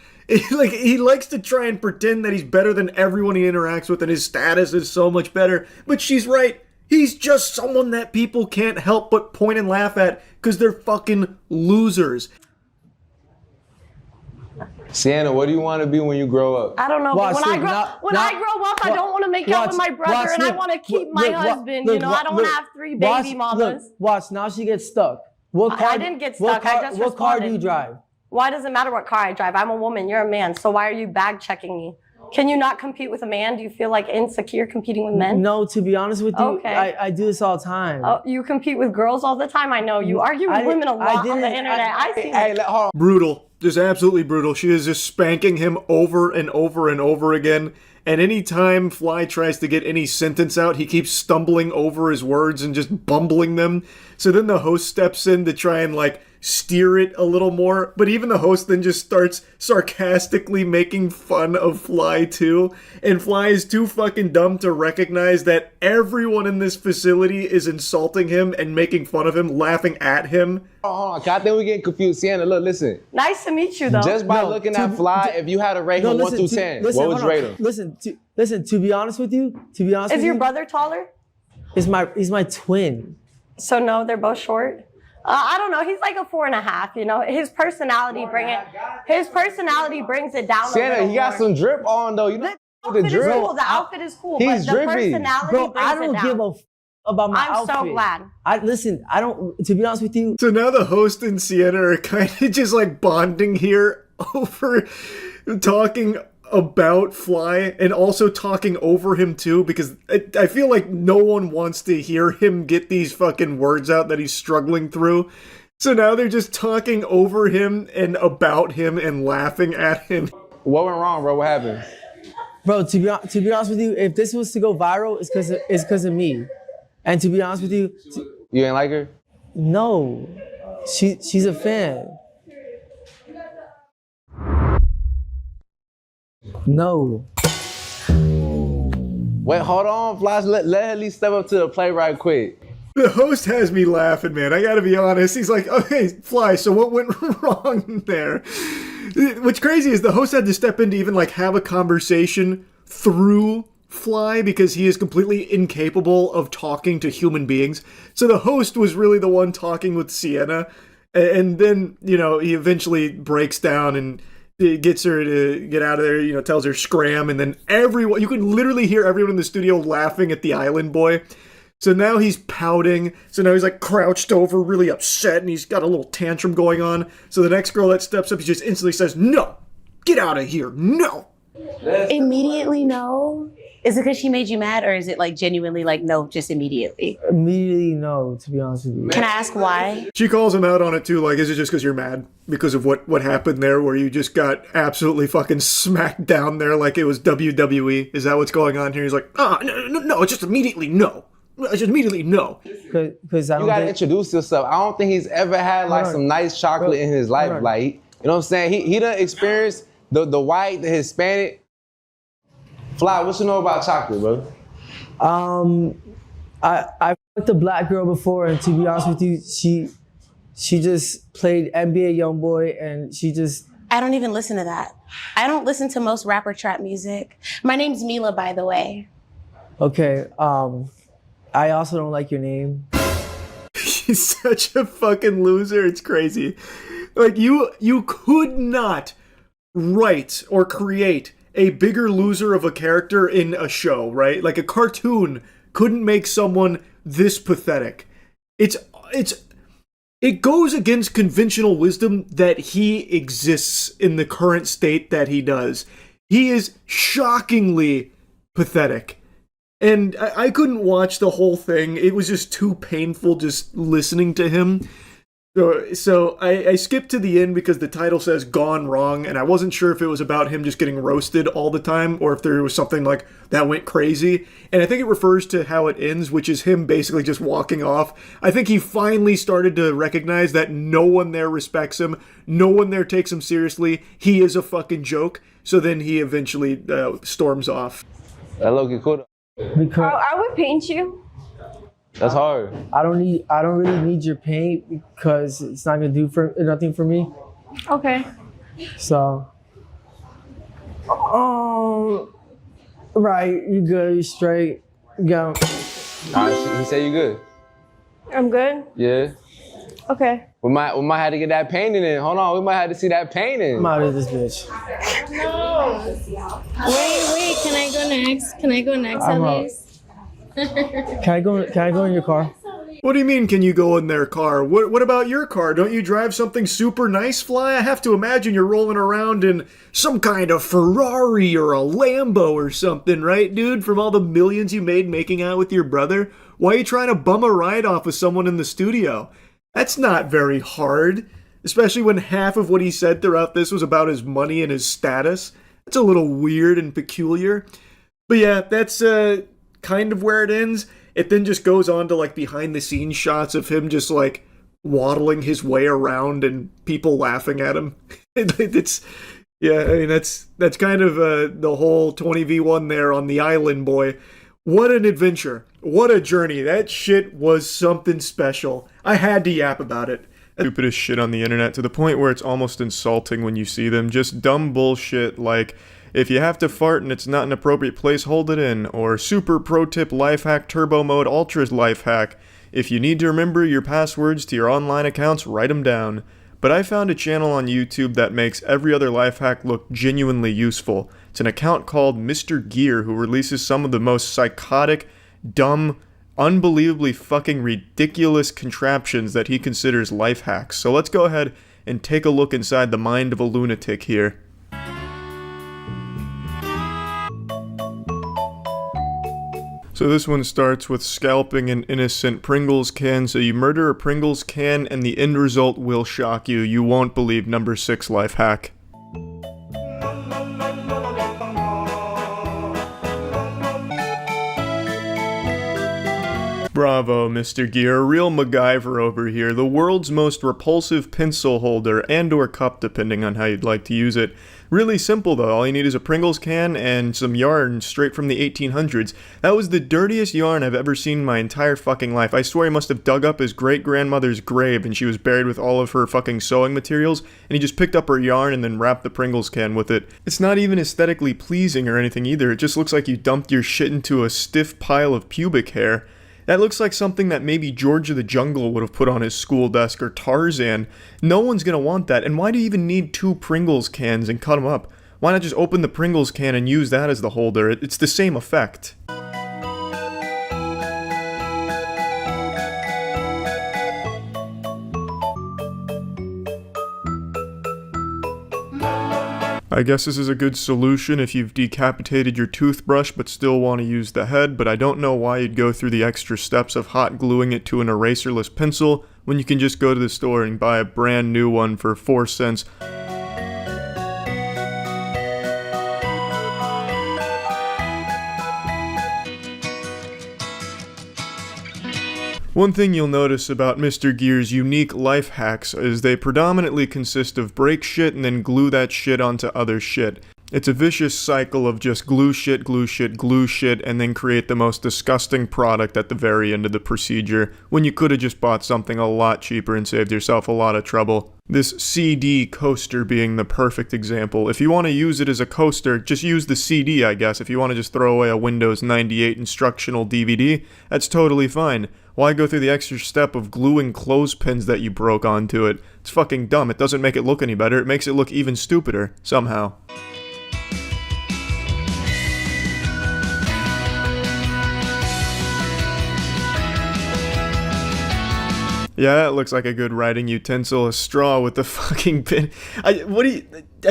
Like, he likes to try and pretend that he's better than everyone he interacts with and his status is so much better. But she's right. He's just someone that people can't help but point and laugh at because they're fucking losers. Sienna, what do you want to be when you grow up? I don't know. But when I grow up, I don't want to make out with my brother, and I want to keep my husband. I don't want to have 3 baby mamas. Watch, now she gets stuck. I didn't get stuck. I just responded. What car do you drive? Why does it matter what car I drive? I'm a woman. You're a man. So why are you bag checking me? Can you not compete with a man? Do you feel like insecure competing with men? No, to be honest with you, okay. I do this all the time. Oh, you compete with girls all the time? I know. You argue with women a lot on the internet. Brutal. Just absolutely brutal. She is just spanking him over and over and over again. And anytime Fly tries to get any sentence out, he keeps stumbling over his words and just bumbling them. So then the host steps in to try and, like, steer it a little more, but even the host then just starts sarcastically making fun of Fly too, and Fly is too fucking dumb to recognize that everyone in this facility is insulting him and making fun of him, laughing at him. Hold on, I think we're getting confused. Sienna, look, listen. Nice to meet you, though. Just by looking at Fly, if you had to rate him 1 through 10, what would you rate him? Listen, to be honest with you, is your brother taller? He's my twin. So no, they're both short. I don't know. He's like a 4.5. You know, his personality brings it down. Sienna, he got some drip on though. You know the drip. Cool. The outfit is cool. He's but the drippy. personality Bro, brings I don't it give down. a about my I'm outfit. so glad. I don't, to be honest with you. So now the host and Sienna are kind of just like bonding here over talking about Fly and also talking over him too, because I feel like no one wants to hear him get these fucking words out that he's struggling through. So now they're just talking over him and about him and laughing at him. What went wrong, bro? What happened? Bro, to be honest with you, if this was to go viral, it's because of me. And to be honest with you, You ain't like her? no, she's a fan. No. Wait, hold on, Flash. Let her at least step up to the plate right quick. The host has me laughing, man. I gotta be honest. He's like, okay, Fly, so what went wrong there? What's crazy is the host had to step in to even like have a conversation through Fly because he is completely incapable of talking to human beings. So the host was really the one talking with Sienna. And then, you know, he eventually breaks down and gets her to get out of there, you know, tells her scram. And then everyone, you can literally hear everyone in the studio laughing at the island boy. So now he's pouting. So now he's like crouched over, really upset, and he's got a little tantrum going on. So the next girl that steps up, he just instantly says, "No, get out of here, no." Immediately no? Is it because she made you mad, or is it like genuinely like no, just immediately? Immediately no, to be honest with you. Can I ask why? She calls him out on it too, like, is it just because you're mad? Because of what happened there, where you just got absolutely fucking smacked down there like it was WWE? Is that what's going on here? He's like, no, it's just immediately no. I just immediately no. Because I don't You gotta introduce yourself. I don't think he's ever had like some nice chocolate in his life. Like, you know what I'm saying? He done experienced the white, the Hispanic. Fly, what you know about chocolate, bro? I fucked a black girl before, and to be honest with you, she just played NBA YoungBoy, and she just. I don't even listen to that. I don't listen to most rapper trap music. My name's Mila, by the way. Okay. I also don't like your name. He's such a fucking loser. It's crazy. Like you could not write or create a bigger loser of a character in a show, right? Like a cartoon couldn't make someone this pathetic. It goes against conventional wisdom that he exists in the current state that he does. He is shockingly pathetic. And I couldn't watch the whole thing. It was just too painful just listening to him. So I skipped to the end because the title says Gone Wrong, and I wasn't sure if it was about him just getting roasted all the time or if there was something like that went crazy. And I think it refers to how it ends, which is him basically just walking off. I think he finally started to recognize that no one there respects him. No one there takes him seriously. He is a fucking joke. So then he eventually storms off. Hello, Kikuda. Because I would paint you. That's hard. I don't really need your paint because it's not gonna do nothing for me. Okay. So, right, you good, you straight, go. He said you good. I'm good. Yeah. Okay. We might have to get that painting in. Hold on, we might have to see that painting. I'm out of this bitch. No. Wait, can I go next? Can I go next I'm at out. least? Can I go in your car? What do you mean, can you go in their car? What about your car? Don't you drive something super nice, Fly? I have to imagine you're rolling around in some kind of Ferrari or a Lambo or something, right, dude? From all the millions you made making out with your brother? Why are you trying to bum a ride off with someone in the studio? That's not very hard, especially when half of what he said throughout this was about his money and his status. That's a little weird and peculiar. But yeah, that's kind of where it ends. It then just goes on to like behind the scenes shots of him just like waddling his way around and people laughing at him. It's yeah, I mean that's kind of the whole 20v1 there on the island boy. What an adventure. What a journey. That shit was something special. I had to yap about it. Stupidest shit on the internet to the point where it's almost insulting when you see them. Just dumb bullshit like, if you have to fart and it's not an appropriate place, hold it in. Or super pro tip life hack turbo mode ultras life hack. If you need to remember your passwords to your online accounts, write them down. But I found a channel on YouTube that makes every other life hack look genuinely useful. It's an account called Mr. Gear, who releases some of the most psychotic, dumb, unbelievably fucking ridiculous contraptions that he considers life hacks. So let's go ahead and take a look inside the mind of a lunatic here. So this one starts with scalping an innocent Pringles can. So you murder a Pringles can and the end result will shock you. You won't believe number 6 life hack. Bravo, Mr. Gear, a real MacGyver over here. The world's most repulsive pencil holder and or cup, depending on how you'd like to use it. Really simple though, all you need is a Pringles can and some yarn straight from the 1800s. That was the dirtiest yarn I've ever seen in my entire fucking life. I swear he must have dug up his great-grandmother's grave and she was buried with all of her fucking sewing materials, and he just picked up her yarn and then wrapped the Pringles can with it. It's not even aesthetically pleasing or anything either, it just looks like you dumped your shit into a stiff pile of pubic hair. That looks like something that maybe George of the Jungle would have put on his school desk, or Tarzan. No one's gonna want that, and why do you even need 2 Pringles cans and cut them up? Why not just open the Pringles can and use that as the holder? It's the same effect. I guess this is a good solution if you've decapitated your toothbrush but still want to use the head, but I don't know why you'd go through the extra steps of hot gluing it to an eraserless pencil when you can just go to the store and buy a brand new one for 4 cents. One thing you'll notice about Mr. Gear's unique life hacks is they predominantly consist of break shit and then glue that shit onto other shit. It's a vicious cycle of just glue shit, glue shit, glue shit, and then create the most disgusting product at the very end of the procedure, when you could have just bought something a lot cheaper and saved yourself a lot of trouble. This CD coaster being the perfect example. If you want to use it as a coaster, just use the CD, I guess. If you want to just throw away a Windows 98 instructional DVD, that's totally fine. Why go through the extra step of gluing clothespins that you broke onto it? It's fucking dumb. It doesn't make it look any better. It makes it look even stupider, somehow. Yeah, that looks like a good writing utensil, a straw with the fucking pin. I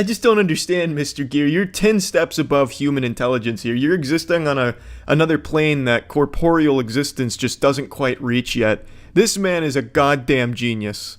just don't understand, Mr. Gear. You're 10 steps above human intelligence here. You're existing on another plane that corporeal existence just doesn't quite reach yet. This man is a goddamn genius.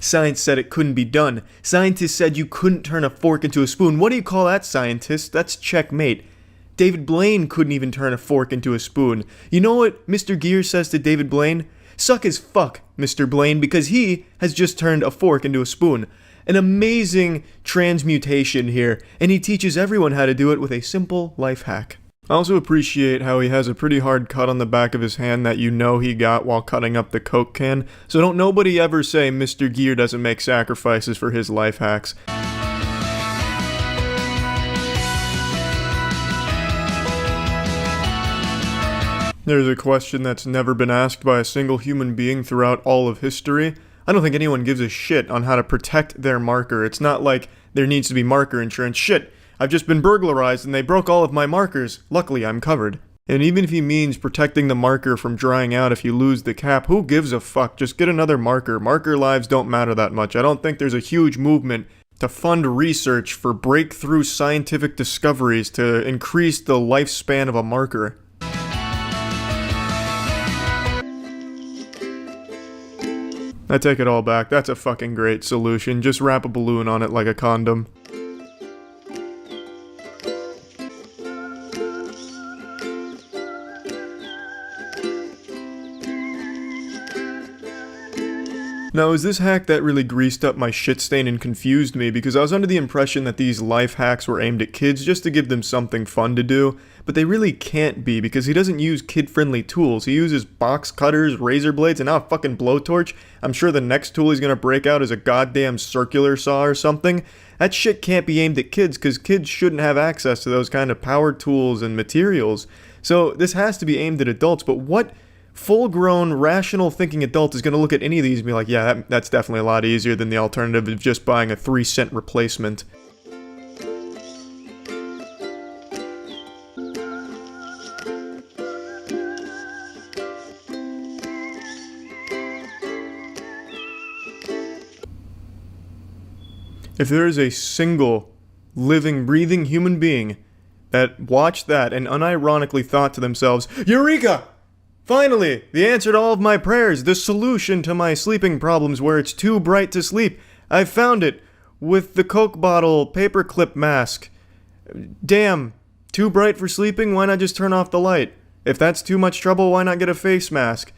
Science said it couldn't be done. Scientists said you couldn't turn a fork into a spoon. What do you call that, scientists? That's checkmate. David Blaine couldn't even turn a fork into a spoon. You know what Mr. Gear says to David Blaine? Suck his fuck, Mr. Blaine, because he has just turned a fork into a spoon. An amazing transmutation here, and he teaches everyone how to do it with a simple life hack. I also appreciate how he has a pretty hard cut on the back of his hand that you know he got while cutting up the Coke can, so don't nobody ever say Mr. Gear doesn't make sacrifices for his life hacks. There's a question that's never been asked by a single human being throughout all of history. I don't think anyone gives a shit on how to protect their marker. It's not like there needs to be marker insurance. Shit! I've just been burglarized and they broke all of my markers. Luckily, I'm covered. And even if he means protecting the marker from drying out if you lose the cap, who gives a fuck? Just get another marker. Marker lives don't matter that much. I don't think there's a huge movement to fund research for breakthrough scientific discoveries to increase the lifespan of a marker. I take it all back. That's a fucking great solution. Just wrap a balloon on it like a condom. Now, is this hack that really greased up my shit stain and confused me, because I was under the impression that these life hacks were aimed at kids just to give them something fun to do, but they really can't be, because he doesn't use kid-friendly tools. He uses box cutters, razor blades, and now a fucking blowtorch. I'm sure the next tool he's gonna break out is a goddamn circular saw or something. That shit can't be aimed at kids, because kids shouldn't have access to those kind of power tools and materials. So this has to be aimed at adults, but what full-grown, rational-thinking adult is going to look at any of these and be like, yeah, that's definitely a lot easier than the alternative of just buying a 3-cent replacement. If there is a single living, breathing human being that watched that and unironically thought to themselves, Eureka! Finally, the answer to all of my prayers, the solution to my sleeping problems where it's too bright to sleep. I've found it with the Coke bottle paperclip mask. Damn, too bright for sleeping? Why not just turn off the light? If that's too much trouble, why not get a face mask?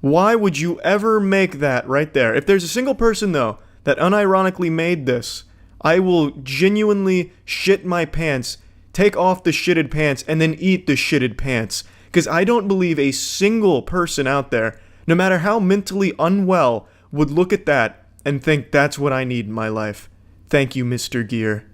Why would you ever make that right there? If there's a single person, though, that unironically made this, I will genuinely shit my pants, take off the shitted pants, and then eat the shitted pants. Because I don't believe a single person out there, no matter how mentally unwell, would look at that and think that's what I need in my life. Thank you, Mr. Gear.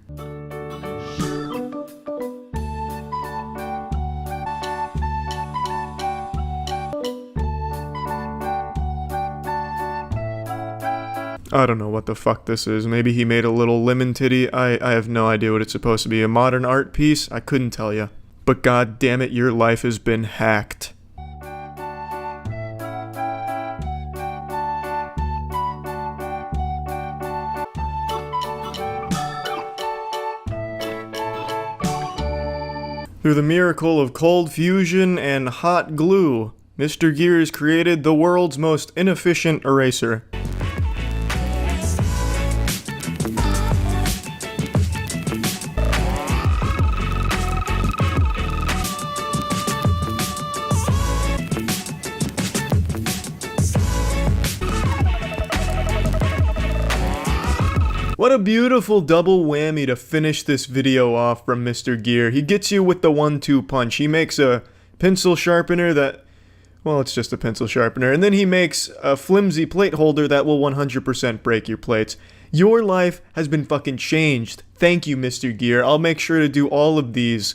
I don't know what the fuck this is. Maybe he made a little lemon titty. I have no idea what it's supposed to be. A modern art piece? I couldn't tell you. But god damn it, your life has been hacked. Through the miracle of cold fusion and hot glue, Mr. Gears created the world's most inefficient eraser. What a beautiful double whammy to finish this video off from Mr. Gear. He gets you with the 1-2 punch. He makes a pencil sharpener that, well, it's just a pencil sharpener. And then he makes a flimsy plate holder that will 100% break your plates. Your life has been fucking changed. Thank you, Mr. Gear. I'll make sure to do all of these.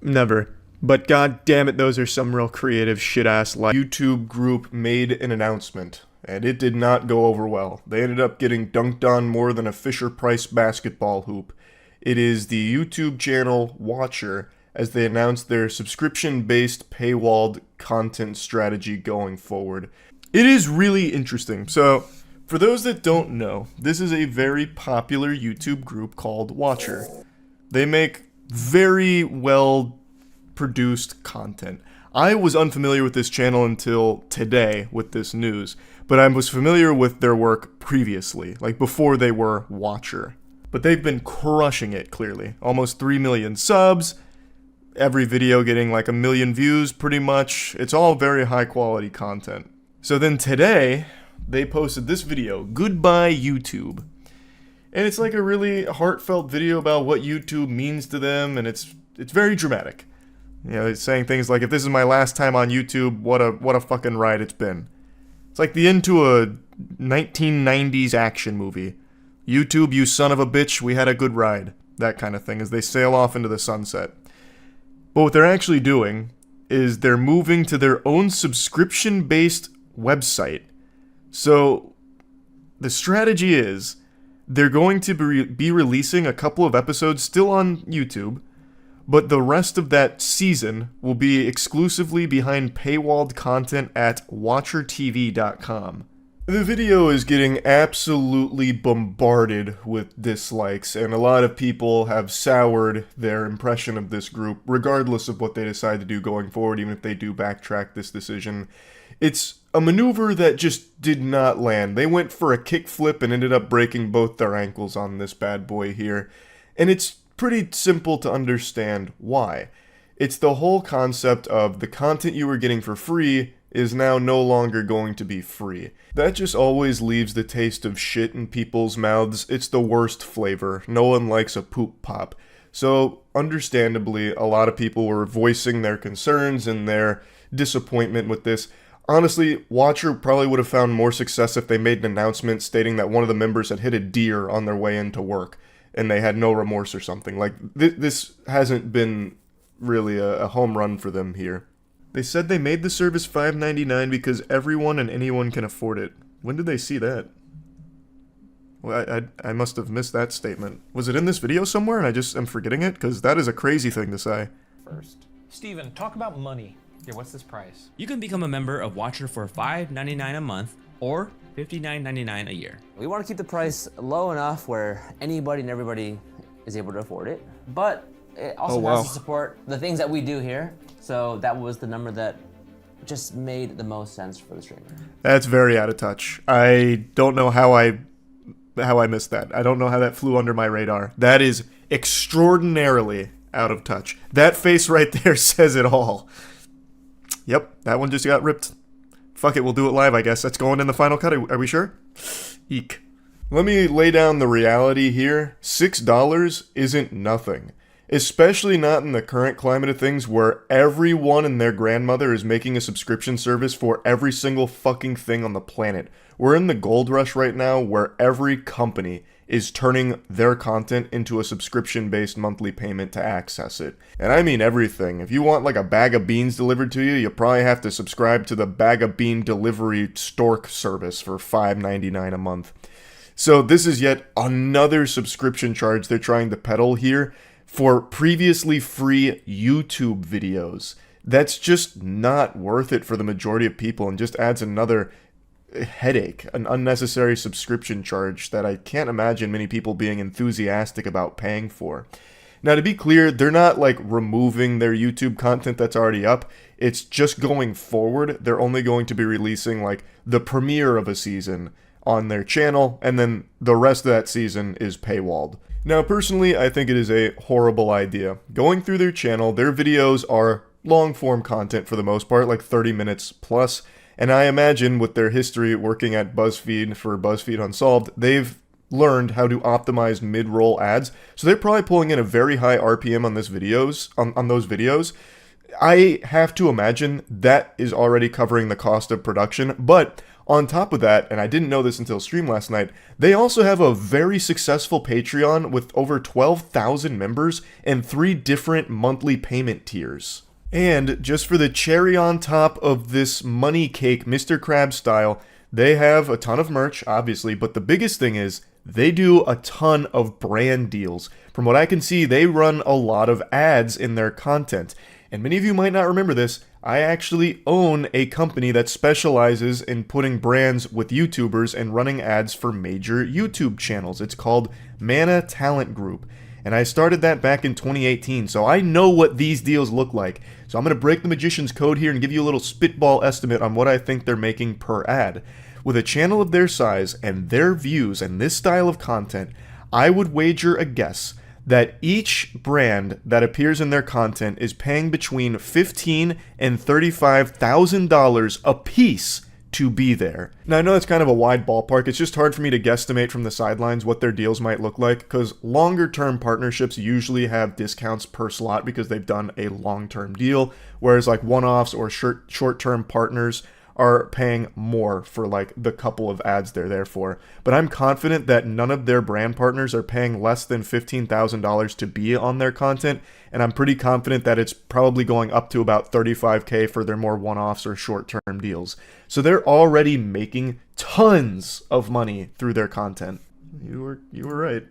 Never. But god damn it, those are some real creative shit-ass life. YouTube group made an announcement, and it did not go over well. They ended up getting dunked on more than a Fisher-Price basketball hoop. It is the YouTube channel Watcher, as they announced their subscription-based paywalled content strategy going forward. It is really interesting. So, for those that don't know, this is a very popular YouTube group called Watcher. They make very well produced content. I was unfamiliar with this channel until today with this news, but I was familiar with their work previously, like before they were Watcher. But they've been crushing it, clearly. Almost 3 million subs, every video getting like 1 million views pretty much. It's all very high quality content. So then today, they posted this video, Goodbye YouTube. And it's like a really heartfelt video about what YouTube means to them, and it's very dramatic. You know, it's saying things like, if this is my last time on YouTube, what a fucking ride it's been. It's like the end to a 1990s action movie. YouTube, you son of a bitch, we had a good ride. That kind of thing, as they sail off into the sunset. But what they're actually doing is they're moving to their own subscription-based website. So, the strategy is, they're going to be releasing a couple of episodes still on YouTube, but the rest of that season will be exclusively behind paywalled content at watchertv.com. The video is getting absolutely bombarded with dislikes, and a lot of people have soured their impression of this group, regardless of what they decide to do going forward, even if they do backtrack this decision. It's a maneuver that just did not land. They went for a kickflip and ended up breaking both their ankles on this bad boy here, and it's pretty simple to understand why. It's the whole concept of the content you were getting for free is now no longer going to be free. That just always leaves the taste of shit in people's mouths. It's the worst flavor. No one likes a poop pop. So, understandably, a lot of people were voicing their concerns and their disappointment with this. Honestly, Watcher probably would have found more success if they made an announcement stating that one of the members had hit a deer on their way into work, and they had no remorse or something. Like, this hasn't been really a home run for them here. They said they made the service $5.99 because everyone and anyone can afford it. When did they see that? Well, I must have missed that statement. Was it in this video somewhere and I just am forgetting it? Because that is a crazy thing to say. First. Steven, talk about money. Yeah, what's this price? You can become a member of Watcher for $5.99 a month or $59.99 a year. We want to keep the price low enough where anybody and everybody is able to afford it, but it also has to support the things that we do here. So that was the number that just made the most sense for the streamer. That's very out of touch. I don't know how I missed that. I don't know how that flew under my radar. That is extraordinarily out of touch. That face right there says it all. Yep, that one just got ripped. Fuck it, we'll do it live, I guess. That's going in the final cut. Are we sure? Eek. Let me lay down the reality here. $6 isn't nothing. Especially not in the current climate of things where everyone and their grandmother is making a subscription service for every single fucking thing on the planet. We're in the gold rush right now where every company is turning their content into a subscription-based monthly payment to access it. And I mean everything. If you want like a bag of beans delivered to you, you probably have to subscribe to the bag of bean delivery stork service for $5.99 a month. So this is yet another subscription charge they're trying to peddle here for previously free YouTube videos. That's just not worth it for the majority of people and just adds another headache, an unnecessary subscription charge that I can't imagine many people being enthusiastic about paying for. Now, to be clear, they're not like removing their YouTube content that's already up. It's just going forward, they're only going to be releasing like the premiere of a season on their channel, and then the rest of that season is paywalled. Now, personally, I think it is a horrible idea. Going through their channel, their videos are long-form content for the most part, like 30 minutes plus, and I imagine with their history working at BuzzFeed for BuzzFeed Unsolved, they've learned how to optimize mid-roll ads, so they're probably pulling in a very high RPM on those videos. I have to imagine that is already covering the cost of production, but on top of that, and I didn't know this until stream last night, they also have a very successful Patreon with over 12,000 members and 3 different monthly payment tiers. And just for the cherry on top of this money cake, Mr. Krabs style, they have a ton of merch, obviously, but the biggest thing is they do a ton of brand deals. From what I can see, they run a lot of ads in their content. And many of you might not remember this, I actually own a company that specializes in putting brands with YouTubers and running ads for major YouTube channels. It's called Mana Talent Group. And I started that back in 2018, so I know what these deals look like. So I'm going to break the magician's code here and give you a little spitball estimate on what I think they're making per ad. With a channel of their size and their views and this style of content, I would wager a guess that each brand that appears in their content is paying between $15,000 and $35,000 a piece to be there. Now, I know that's kind of a wide ballpark. It's just hard for me to guesstimate from the sidelines what their deals might look like, because longer-term partnerships usually have discounts per slot because they've done a long-term deal, whereas like one-offs or short-term partners are paying more for like the couple of ads they're there for. But I'm confident that none of their brand partners are paying less than $15,000 to be on their content, and I'm pretty confident that it's probably going up to about $35K for their more one-offs or short-term deals. So they're already making tons of money through their content. You were right.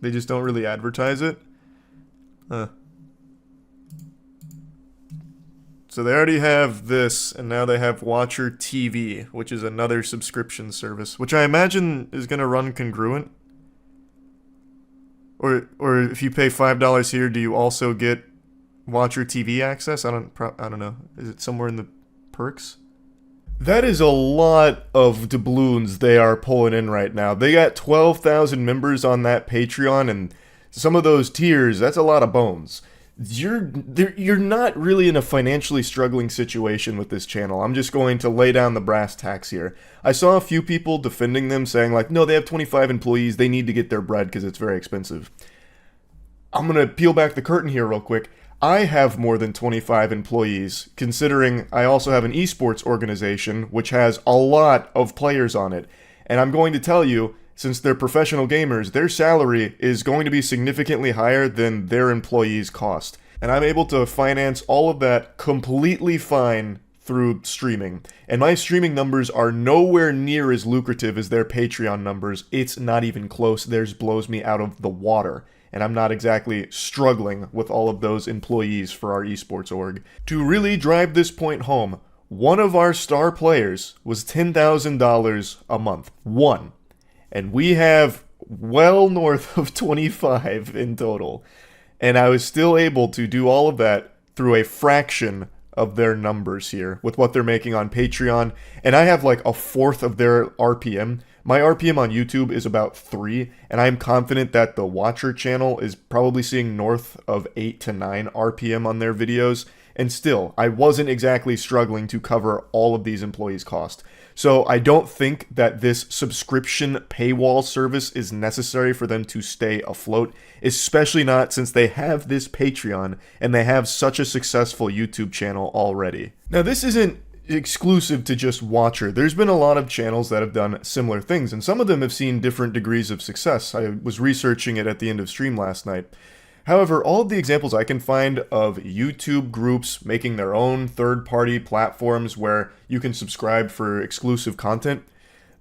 They just don't really advertise it. So they already have this, and now they have Watcher TV, which is another subscription service, which I imagine is going to run congruent. Or if you pay $5 here, do you also get Watcher TV access? I don't know. Is it somewhere in the perks? That is a lot of doubloons they are pulling in right now. They got 12,000 members on that Patreon, and some of those tiers, that's a lot of bones. you're not really in a financially struggling situation with this channel. I'm just going to lay down the brass tacks here. I saw a few people defending them, saying like, no, they have 25 employees, they need to get their bread because it's very expensive. I'm going to peel back the curtain here real quick. I have more than 25 employees, considering I also have an esports organization, which has a lot of players on it. And I'm going to tell you, since they're professional gamers, their salary is going to be significantly higher than their employees' cost. And I'm able to finance all of that completely fine through streaming. And my streaming numbers are nowhere near as lucrative as their Patreon numbers. It's not even close. Theirs blows me out of the water. And I'm not exactly struggling with all of those employees for our esports org. To really drive this point home, one of our star players was $10,000 a month. One. And we have well north of 25 in total. And I was still able to do all of that through a fraction of their numbers here with what they're making on Patreon. And I have like a fourth of their RPM. My RPM on YouTube is about 3, and I'm confident that the Watcher channel is probably seeing north of 8 to 9 RPM on their videos. And still, I wasn't exactly struggling to cover all of these employees' cost. So I don't think that this subscription paywall service is necessary for them to stay afloat, especially not since they have this Patreon and they have such a successful YouTube channel already. Now, this isn't exclusive to just Watcher. There's been a lot of channels that have done similar things, and some of them have seen different degrees of success. I was researching it at the end of stream last night. However, all of the examples I can find of YouTube groups making their own third-party platforms where you can subscribe for exclusive content,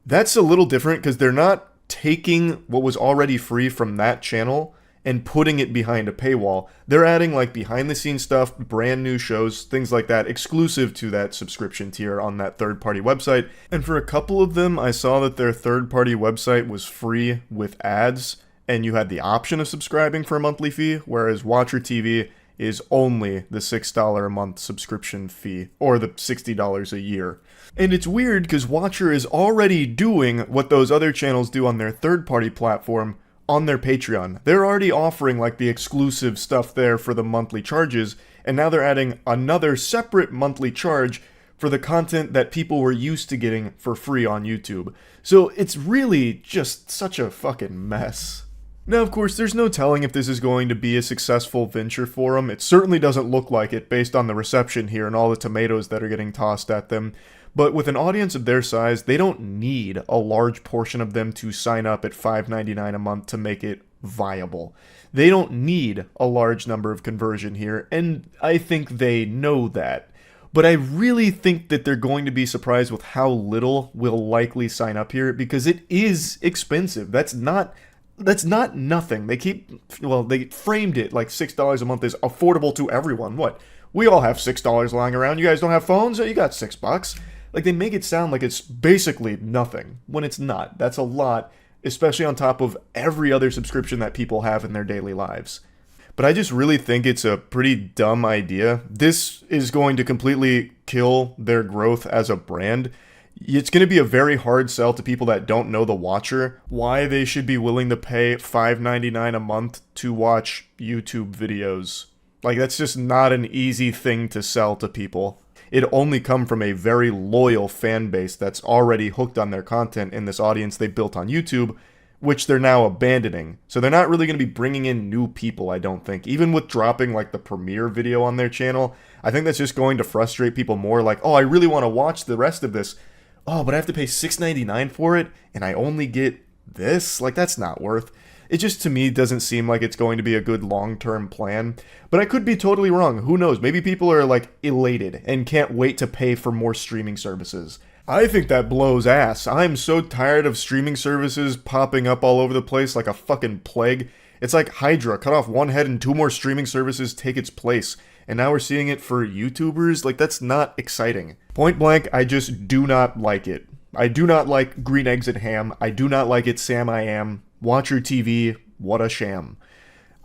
that's a little different because they're not taking what was already free from that channel and putting it behind a paywall. They're adding like behind-the-scenes stuff, brand new shows, things like that, exclusive to that subscription tier on that third-party website. And for a couple of them, I saw that their third-party website was free with ads, and you had the option of subscribing for a monthly fee, whereas Watcher TV is only the $6 a month subscription fee, or the $60 a year. And it's weird because Watcher is already doing what those other channels do on their third-party platform on their Patreon. They're already offering like the exclusive stuff there for the monthly charges, and now they're adding another separate monthly charge for the content that people were used to getting for free on YouTube. So it's really just such a fucking mess. Now, of course, there's no telling if this is going to be a successful venture for them. It certainly doesn't look like it based on the reception here and all the tomatoes that are getting tossed at them. But with an audience of their size, they don't need a large portion of them to sign up at $5.99 a month to make it viable. They don't need a large number of conversion here, and I think they know that. But I really think that they're going to be surprised with how little will likely sign up here, because it is expensive. That's not nothing. They framed it like $6 a month is affordable to everyone. What? We all have $6 lying around. You guys don't have phones? You got $6. Like, they make it sound like it's basically nothing, when it's not. That's a lot, especially on top of every other subscription that people have in their daily lives. But I just really think it's a pretty dumb idea. This is going to completely kill their growth as a brand. It's going to be a very hard sell to people that don't know the Watcher why they should be willing to pay $5.99 a month to watch YouTube videos. Like, that's just not an easy thing to sell to people. It only come from a very loyal fan base that's already hooked on their content in this audience they built on YouTube, which they're now abandoning. So they're not really going to be bringing in new people, I don't think. Even with dropping like the premiere video on their channel, I think that's just going to frustrate people more. Like, oh, I really want to watch the rest of this. Oh, but I have to pay $6.99 for it, and I only get this? Like, that's not worth. It just, to me, doesn't seem like it's going to be a good long-term plan. But I could be totally wrong. Who knows? Maybe people are, like, elated and can't wait to pay for more streaming services. I think that blows ass. I'm so tired of streaming services popping up all over the place like a fucking plague. It's like Hydra, cut off one head and 2 more streaming services take its place. And now we're seeing it for YouTubers? Like, that's not exciting. Point blank, I just do not like it. I do not like Green Eggs and Ham. I do not like it, Sam I Am. Watcher TV, what a sham.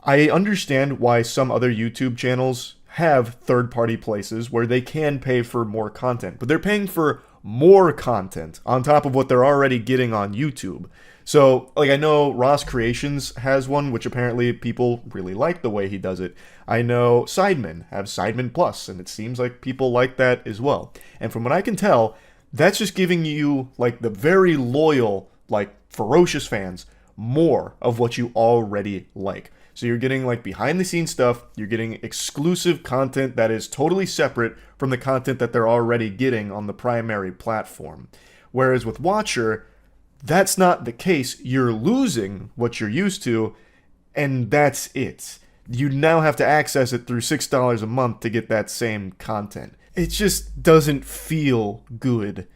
I understand why some other YouTube channels have third-party places where they can pay for more content, but they're paying for more content on top of what they're already getting on YouTube. So, like, I know Ross Creations has one, which apparently people really like the way he does it. I know Sidemen have Sidemen Plus, and it seems like people like that as well. And from what I can tell, that's just giving you, like, the very loyal, like, ferocious fans more of what you already like. So you're getting, like, behind-the-scenes stuff, you're getting exclusive content that is totally separate from the content that they're already getting on the primary platform. Whereas with Watcher, that's not the case. You're losing what you're used to, and that's it. You now have to access it through $6 a month to get that same content. It just doesn't feel good.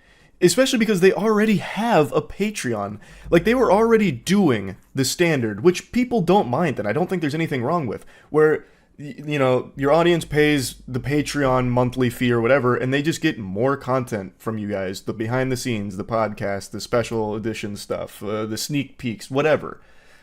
Especially because they already have a Patreon. Like, they were already doing the standard, which people don't mind, and I don't think there's anything wrong with, where, you know, your audience pays the Patreon monthly fee or whatever, and they just get more content from you guys. The behind the scenes, the podcast, the special edition stuff, the sneak peeks, whatever.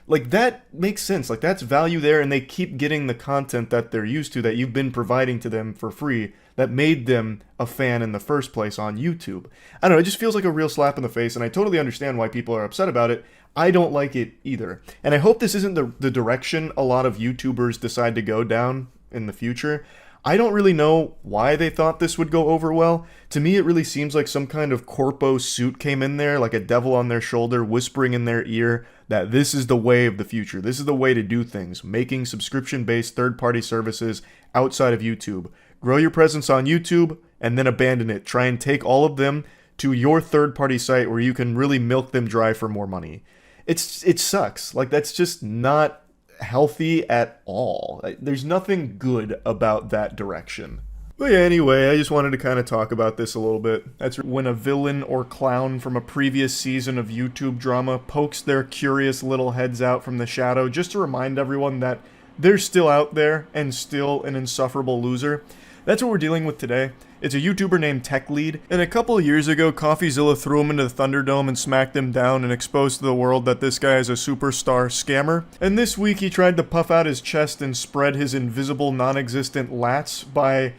Like, that makes sense. Like, that's value there, and they keep getting the content that they're used to, that you've been providing to them for free, that made them a fan in the first place on YouTube. I don't know, it just feels like a real slap in the face, and I totally understand why people are upset about it. I don't like it either. And I hope this isn't the direction a lot of YouTubers decide to go down in the future. I don't really know why they thought this would go over well. To me, it really seems like some kind of corpo suit came in there, like a devil on their shoulder, whispering in their ear that this is the way of the future. This is the way to do things, making subscription-based third-party services outside of YouTube. Grow your presence on YouTube, and then abandon it. Try and take all of them to your third-party site where you can really milk them dry for more money. It sucks. Like, that's just not healthy at all. There's nothing good about that direction. But yeah, anyway, I just wanted to kind of talk about this a little bit. That's when a villain or clown from a previous season of YouTube drama pokes their curious little heads out from the shadow, just to remind everyone that they're still out there and still an insufferable loser. That's what we're dealing with today. It's a YouTuber named TechLead, and a couple of years ago, CoffeeZilla threw him into the Thunderdome and smacked him down and exposed to the world that this guy is a superstar scammer. And this week, he tried to puff out his chest and spread his invisible, non-existent lats by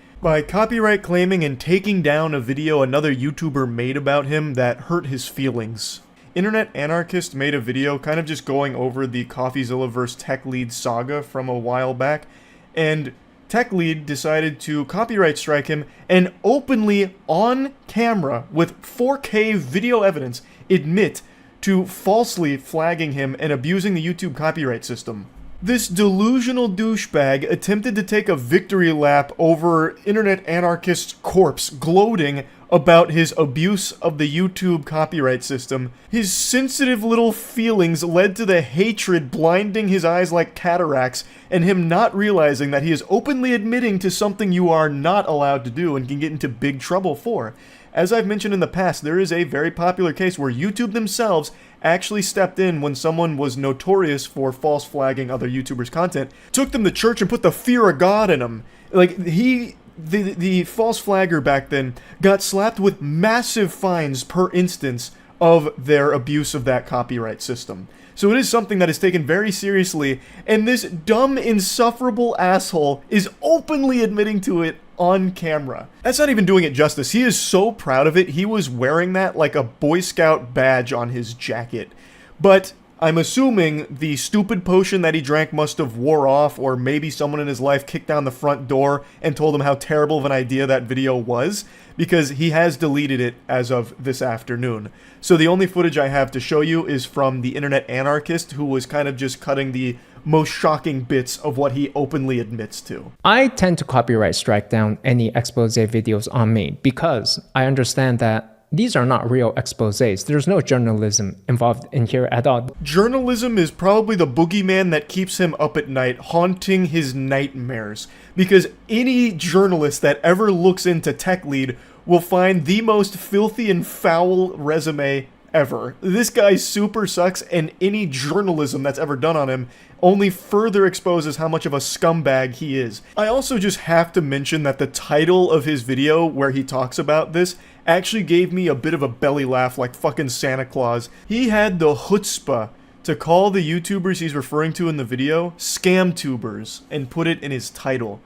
copyright claiming and taking down a video another YouTuber made about him that hurt his feelings. Internet Anarchist made a video kind of just going over the CoffeeZilla vs. TechLead saga from a while back, and TechLead decided to copyright strike him and openly, on camera, with 4K video evidence, admit to falsely flagging him and abusing the YouTube copyright system. This delusional douchebag attempted to take a victory lap over Internet Anarchist's corpse, gloating about his abuse of the YouTube copyright system. His sensitive little feelings led to the hatred blinding his eyes like cataracts, and him not realizing that he is openly admitting to something you are not allowed to do and can get into big trouble for. As I've mentioned in the past, there is a very popular case where YouTube themselves actually stepped in when someone was notorious for false flagging other YouTubers' content, took them to church and put the fear of God in them. Like, the false flagger back then got slapped with massive fines per instance of their abuse of that copyright system. So it is something that is taken very seriously, and this dumb, insufferable asshole is openly admitting to it on camera. That's not even doing it justice. He is so proud of it, he was wearing that like a Boy Scout badge on his jacket. But I'm assuming the stupid potion that he drank must have wore off, or maybe someone in his life kicked down the front door and told him how terrible of an idea that video was, because he has deleted it as of this afternoon. So the only footage I have to show you is from the Internet Anarchist, who was kind of just cutting the most shocking bits of what he openly admits to. I tend to copyright strike down any expose videos on me because I understand that these are not real exposés. There's no journalism involved in here at all. Journalism is probably the boogeyman that keeps him up at night, haunting his nightmares. Because any journalist that ever looks into TechLead will find the most filthy and foul resume ever. This guy super sucks, and any journalism that's ever done on him only further exposes how much of a scumbag he is. I also just have to mention that the title of his video where he talks about this actually gave me a bit of a belly laugh like fucking Santa Claus. He had the chutzpah to call the YouTubers he's referring to in the video scam tubers and put it in his title.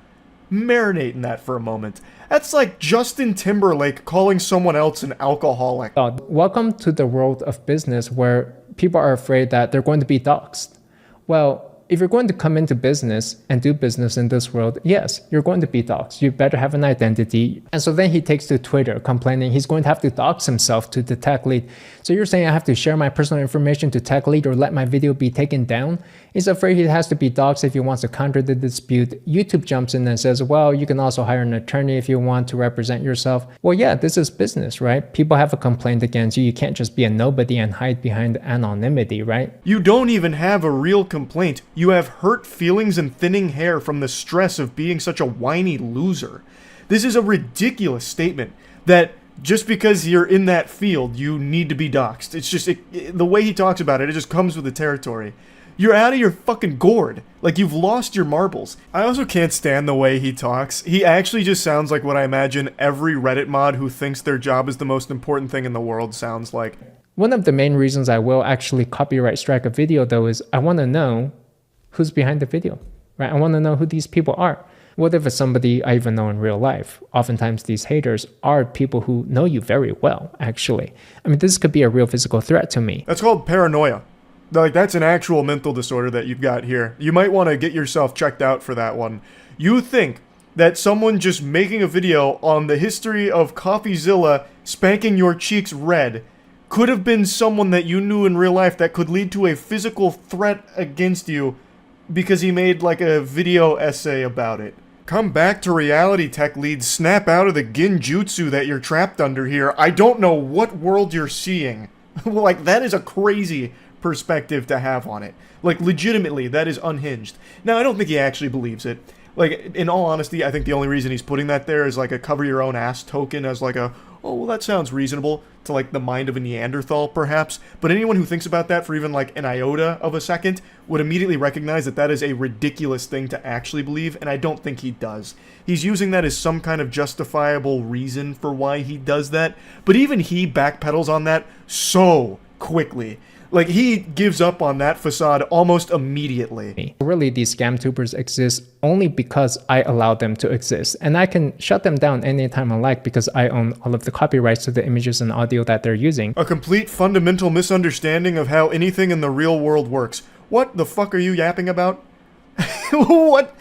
Marinate in that for a moment. That's like Justin Timberlake calling someone else an alcoholic. Welcome to the world of business where people are afraid that they're going to be doxxed. Well, if you're going to come into business and do business in this world, yes, you're going to be doxxed. You better have an identity. And so then he takes to Twitter complaining he's going to have to dox himself to the tech lead. So you're saying I have to share my personal information to tech lead or let my video be taken down? He's afraid he has to be doxxed if he wants to counter the dispute. YouTube jumps in and says, well, you can also hire an attorney if you want to represent yourself. Well, yeah, this is business, right? People have a complaint against you. You can't just be a nobody and hide behind anonymity, right? You don't even have a real complaint. You have hurt feelings and thinning hair from the stress of being such a whiny loser. This is a ridiculous statement that just because you're in that field, you need to be doxxed. It's just, the way he talks about it, it just comes with the territory. You're out of your fucking gourd. Like, you've lost your marbles. I also can't stand the way he talks. He actually just sounds like what I imagine every Reddit mod who thinks their job is the most important thing in the world sounds like. One of the main reasons I will actually copyright strike a video, though, is I want to know who's behind the video, right? I want to know who these people are. What if it's somebody I even know in real life? Oftentimes these haters are people who know you very well, actually. I mean, this could be a real physical threat to me. That's called paranoia. Like, that's an actual mental disorder that you've got here. You might want to get yourself checked out for that one. You think that someone just making a video on the history of CoffeeZilla spanking your cheeks red could have been someone that you knew in real life that could lead to a physical threat against you because he made like a video essay about it. Come back to reality, tech leads. Snap out of the genjutsu that you're trapped under here. I don't know what world you're seeing. Like, that is a crazy perspective to have on it. Like, legitimately, that is unhinged. Now, I don't think he actually believes it. Like, in all honesty, I think the only reason he's putting that there is like a cover your own ass token as like a, oh, well, that sounds reasonable to like the mind of a Neanderthal, perhaps. But anyone who thinks about that for even like an iota of a second would immediately recognize that that is a ridiculous thing to actually believe, and I don't think he does. He's using that as some kind of justifiable reason for why he does that, but even he backpedals on that so quickly. Like, he gives up on that facade almost immediately. Really, these scam tubers exist only because I allow them to exist. And I can shut them down anytime I like because I own all of the copyrights to the images and audio that they're using. A complete fundamental misunderstanding of how anything in the real world works. What the fuck are you yapping about? What?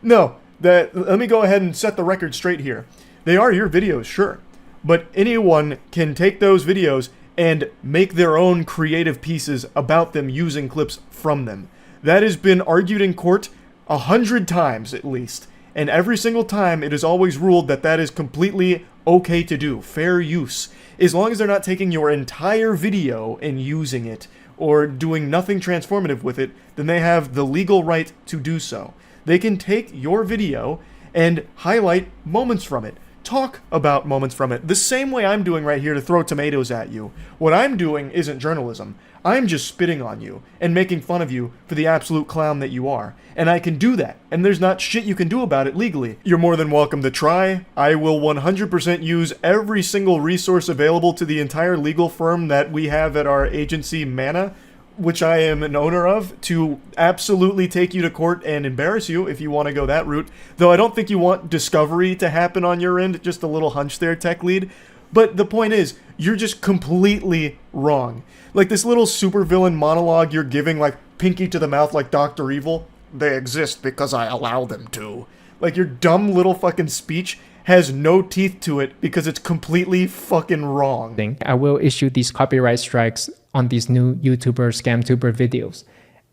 No, let me go ahead and set the record straight here. They are your videos, sure. But anyone can take those videos and make their own creative pieces about them using clips from them. That has been argued in court 100 times at least, and every single time it is always ruled that that is completely okay to do, fair use, as long as they're not taking your entire video and using it, or doing nothing transformative with it, then they have the legal right to do so. They can take your video and highlight moments from it. Talk about moments from it, the same way I'm doing right here to throw tomatoes at you. What I'm doing isn't journalism. I'm just spitting on you and making fun of you for the absolute clown that you are. And I can do that, and there's not shit you can do about it legally. You're more than welcome to try. I will 100% use every single resource available to the entire legal firm that we have at our agency, Mana, which I am an owner of, to absolutely take you to court and embarrass you if you want to go that route. Though I don't think you want discovery to happen on your end, just a little hunch there, tech lead. But the point is, you're just completely wrong. Like this little supervillain monologue you're giving, like pinky to the mouth like Dr. Evil. They exist because I allow them to. Like your dumb little fucking speech has no teeth to it because it's completely fucking wrong. I will issue these copyright strikes on these new YouTuber, scamtuber videos.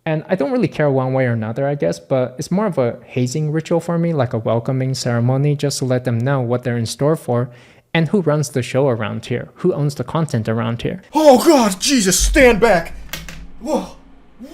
And I don't really care one way or another, I guess, but it's more of a hazing ritual for me, like a welcoming ceremony, just to let them know what they're in store for and who runs the show around here, who owns the content around here. Oh God, Jesus, stand back. Whoa,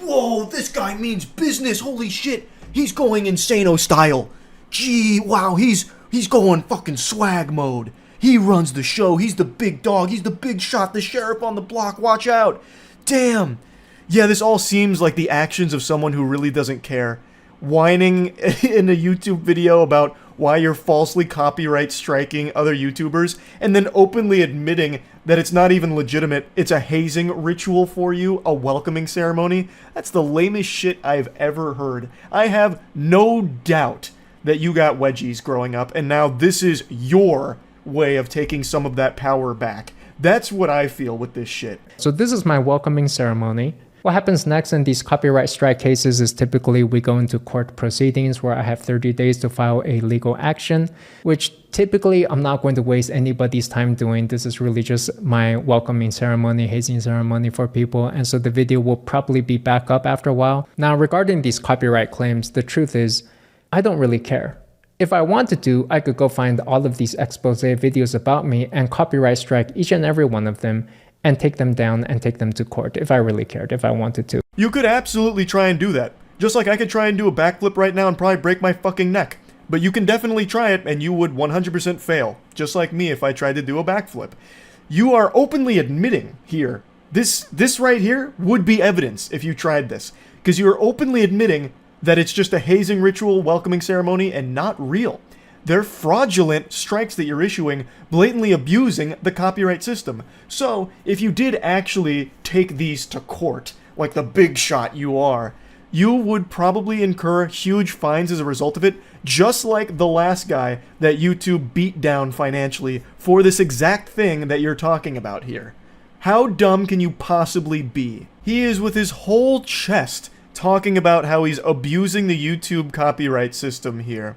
whoa, this guy means business, holy shit. He's going insano style. Gee, wow, he's going fucking swag mode. He runs the show. He's the big dog. He's the big shot. The sheriff on the block. Watch out. Damn. Yeah, this all seems like the actions of someone who really doesn't care. Whining in a YouTube video about why you're falsely copyright striking other YouTubers, and then openly admitting that it's not even legitimate. It's a hazing ritual for you, a welcoming ceremony. That's the lamest shit I've ever heard. I have no doubt that you got wedgies growing up, and now this is your way of taking some of that power back. That's what I feel with this shit. So this is my welcoming ceremony. What happens next in these copyright strike cases is typically we go into court proceedings where I have 30 days to file a legal action, which typically I'm not going to waste anybody's time doing. This is really just my welcoming ceremony, hazing ceremony for people. And so the video will probably be back up after a while. Now, regarding these copyright claims, the truth is, I don't really care. If I wanted to, I could go find all of these expose videos about me and copyright strike each and every one of them and take them down and take them to court if I really cared, if I wanted to. You could absolutely try and do that. Just like I could try and do a backflip right now and probably break my fucking neck. But you can definitely try it and you would 100% fail. Just like me if I tried to do a backflip. You are openly admitting here, this right here would be evidence if you tried this. Because you are openly admitting that it's just a hazing ritual, welcoming ceremony, and not real. They're fraudulent strikes that you're issuing, blatantly abusing the copyright system. So, if you did actually take these to court, like the big shot you are, you would probably incur huge fines as a result of it, just like the last guy that YouTube beat down financially for this exact thing that you're talking about here. How dumb can you possibly be? He is with his whole chest talking about how he's abusing the YouTube copyright system here.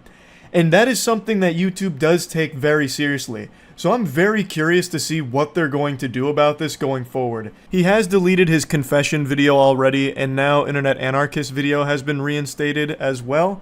And that is something that YouTube does take very seriously. So I'm very curious to see what they're going to do about this going forward. He has deleted his confession video already, and now Internet Anarchist video has been reinstated as well.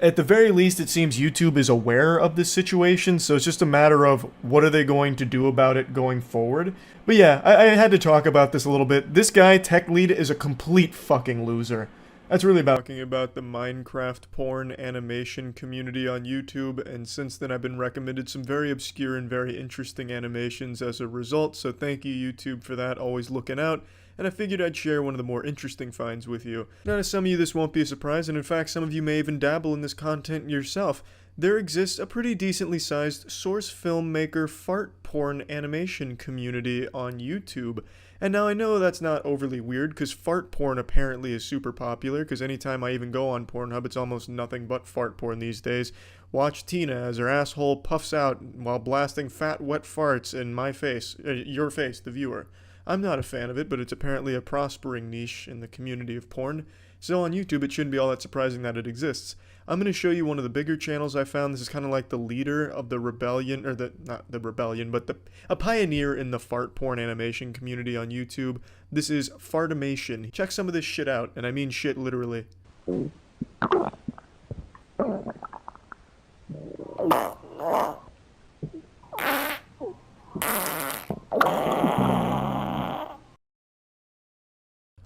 At the very least, it seems YouTube is aware of this situation, so it's just a matter of what are they going to do about it going forward. But yeah, I had to talk about this a little bit. This guy, Tech Lead, is a complete fucking loser. That's really about talking about the Minecraft porn animation community on YouTube, and since then I've been recommended some very obscure and very interesting animations as a result, so thank you YouTube for that, always looking out, and I figured I'd share one of the more interesting finds with you. Now to some of you this won't be a surprise, and in fact some of you may even dabble in this content yourself. There exists a pretty decently sized source filmmaker fart porn animation community on YouTube. And now I know that's not overly weird, because fart porn apparently is super popular, because anytime I even go on Pornhub, it's almost nothing but fart porn these days. Watch Tina as her asshole puffs out while blasting fat, wet farts in my face, your face, the viewer. I'm not a fan of it, but it's apparently a prospering niche in the community of porn. So on YouTube, it shouldn't be all that surprising that it exists. I'm going to show you one of the bigger channels I found. This is kind of like the leader of the rebellion, or not the rebellion, but a pioneer in the fart porn animation community on YouTube. This is Fartimation. Check some of this shit out, and I mean shit literally.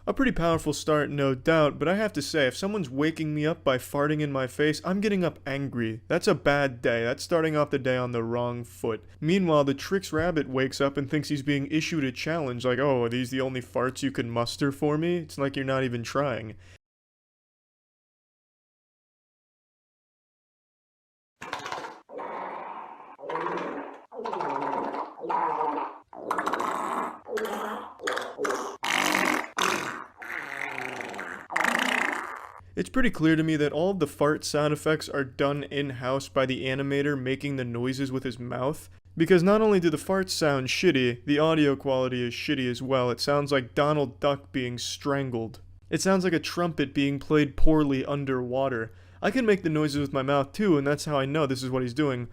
A pretty powerful start, no doubt, but I have to say, if someone's waking me up by farting in my face, I'm getting up angry. That's a bad day. That's starting off the day on the wrong foot. Meanwhile, the Trix Rabbit wakes up and thinks he's being issued a challenge, like, oh, are these the only farts you can muster for me? It's like you're not even trying. It's pretty clear to me that all of the fart sound effects are done in-house by the animator making the noises with his mouth. Because not only do the farts sound shitty, the audio quality is shitty as well. It sounds like Donald Duck being strangled. It sounds like a trumpet being played poorly underwater. I can make the noises with my mouth too, and that's how I know this is what he's doing.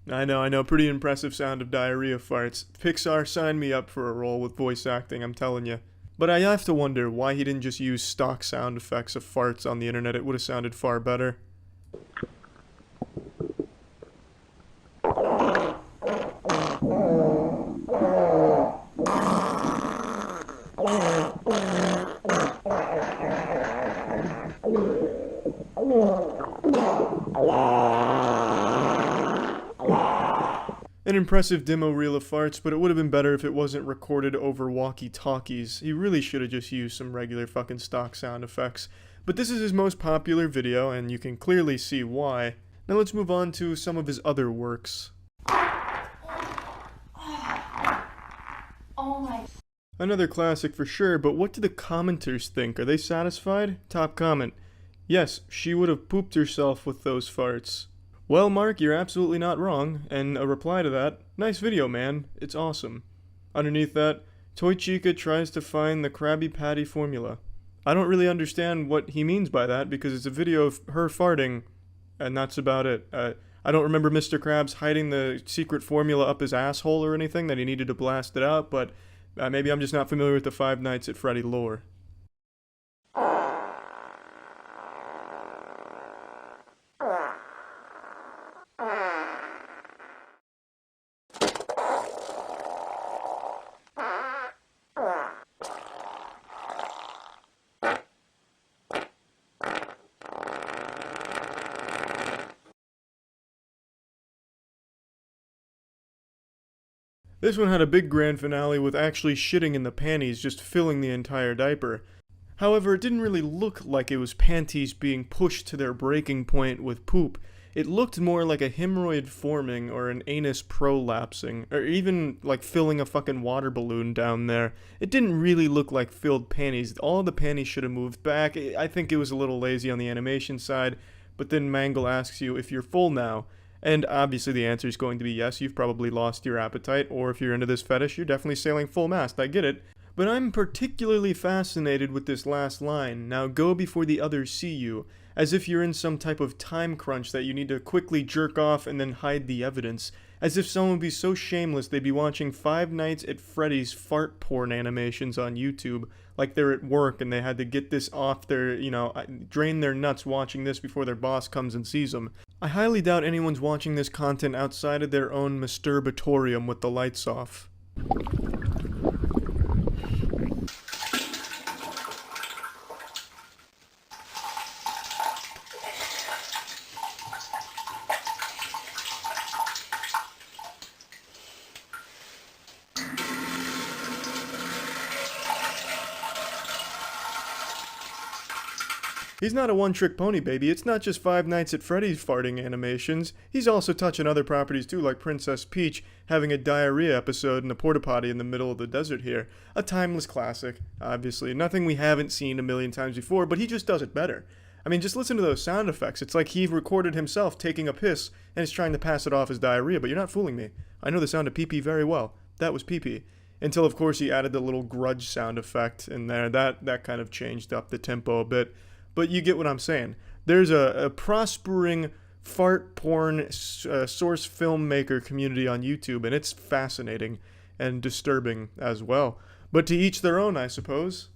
I know, pretty impressive sound of diarrhea farts. Pixar, sign me up for a role with voice acting, I'm telling you. But I have to wonder why he didn't just use stock sound effects of farts on the internet. It would have sounded far better. An impressive demo reel of farts, but it would have been better if it wasn't recorded over walkie-talkies. He really should have just used some regular fucking stock sound effects. But this is his most popular video, and you can clearly see why. Now let's move on to some of his other works. Oh my... Another classic for sure, but what do the commenters think? Are they satisfied? Top comment. Yes, she would have pooped herself with those farts. Well, Mark, you're absolutely not wrong, and a reply to that, nice video, man, it's awesome. Underneath that, Toy Chica tries to find the Krabby Patty formula. I don't really understand what he means by that, because it's a video of her farting, and that's about it. I don't remember Mr. Krabs hiding the secret formula up his asshole or anything that he needed to blast it out, but maybe I'm just not familiar with the Five Nights at Freddy lore. This one had a big grand finale with actually shitting in the panties, just filling the entire diaper. However, it didn't really look like it was panties being pushed to their breaking point with poop. It looked more like a hemorrhoid forming or an anus prolapsing, or even like filling a fucking water balloon down there. It didn't really look like filled panties. All the panties should have moved back. I think it was a little lazy on the animation side, but then Mangle asks you if you're full now. And obviously the answer is going to be yes, you've probably lost your appetite, or if you're into this fetish, you're definitely sailing full mast, I get it. But I'm particularly fascinated with this last line, now go before the others see you, as if you're in some type of time crunch that you need to quickly jerk off and then hide the evidence, as if someone would be so shameless they'd be watching Five Nights at Freddy's fart porn animations on YouTube, like they're at work and they had to get this off their, drain their nuts watching this before their boss comes and sees them. I highly doubt anyone's watching this content outside of their own masturbatorium with the lights off. He's not a one-trick pony, baby. It's not just Five Nights at Freddy's farting animations. He's also touching other properties too, like Princess Peach having a diarrhea episode in a porta potty in the middle of the desert here. A timeless classic, obviously. Nothing we haven't seen a million times before, but he just does it better. I mean, just listen to those sound effects. It's like he recorded himself taking a piss and is trying to pass it off as diarrhea, but you're not fooling me. I know the sound of pee-pee very well. That was pee-pee. Until, of course, he added the little grudge sound effect in there. That kind of changed up the tempo a bit. But you get what I'm saying. There's a prospering fart porn source filmmaker community on YouTube, and it's fascinating and disturbing as well. But to each their own, I suppose.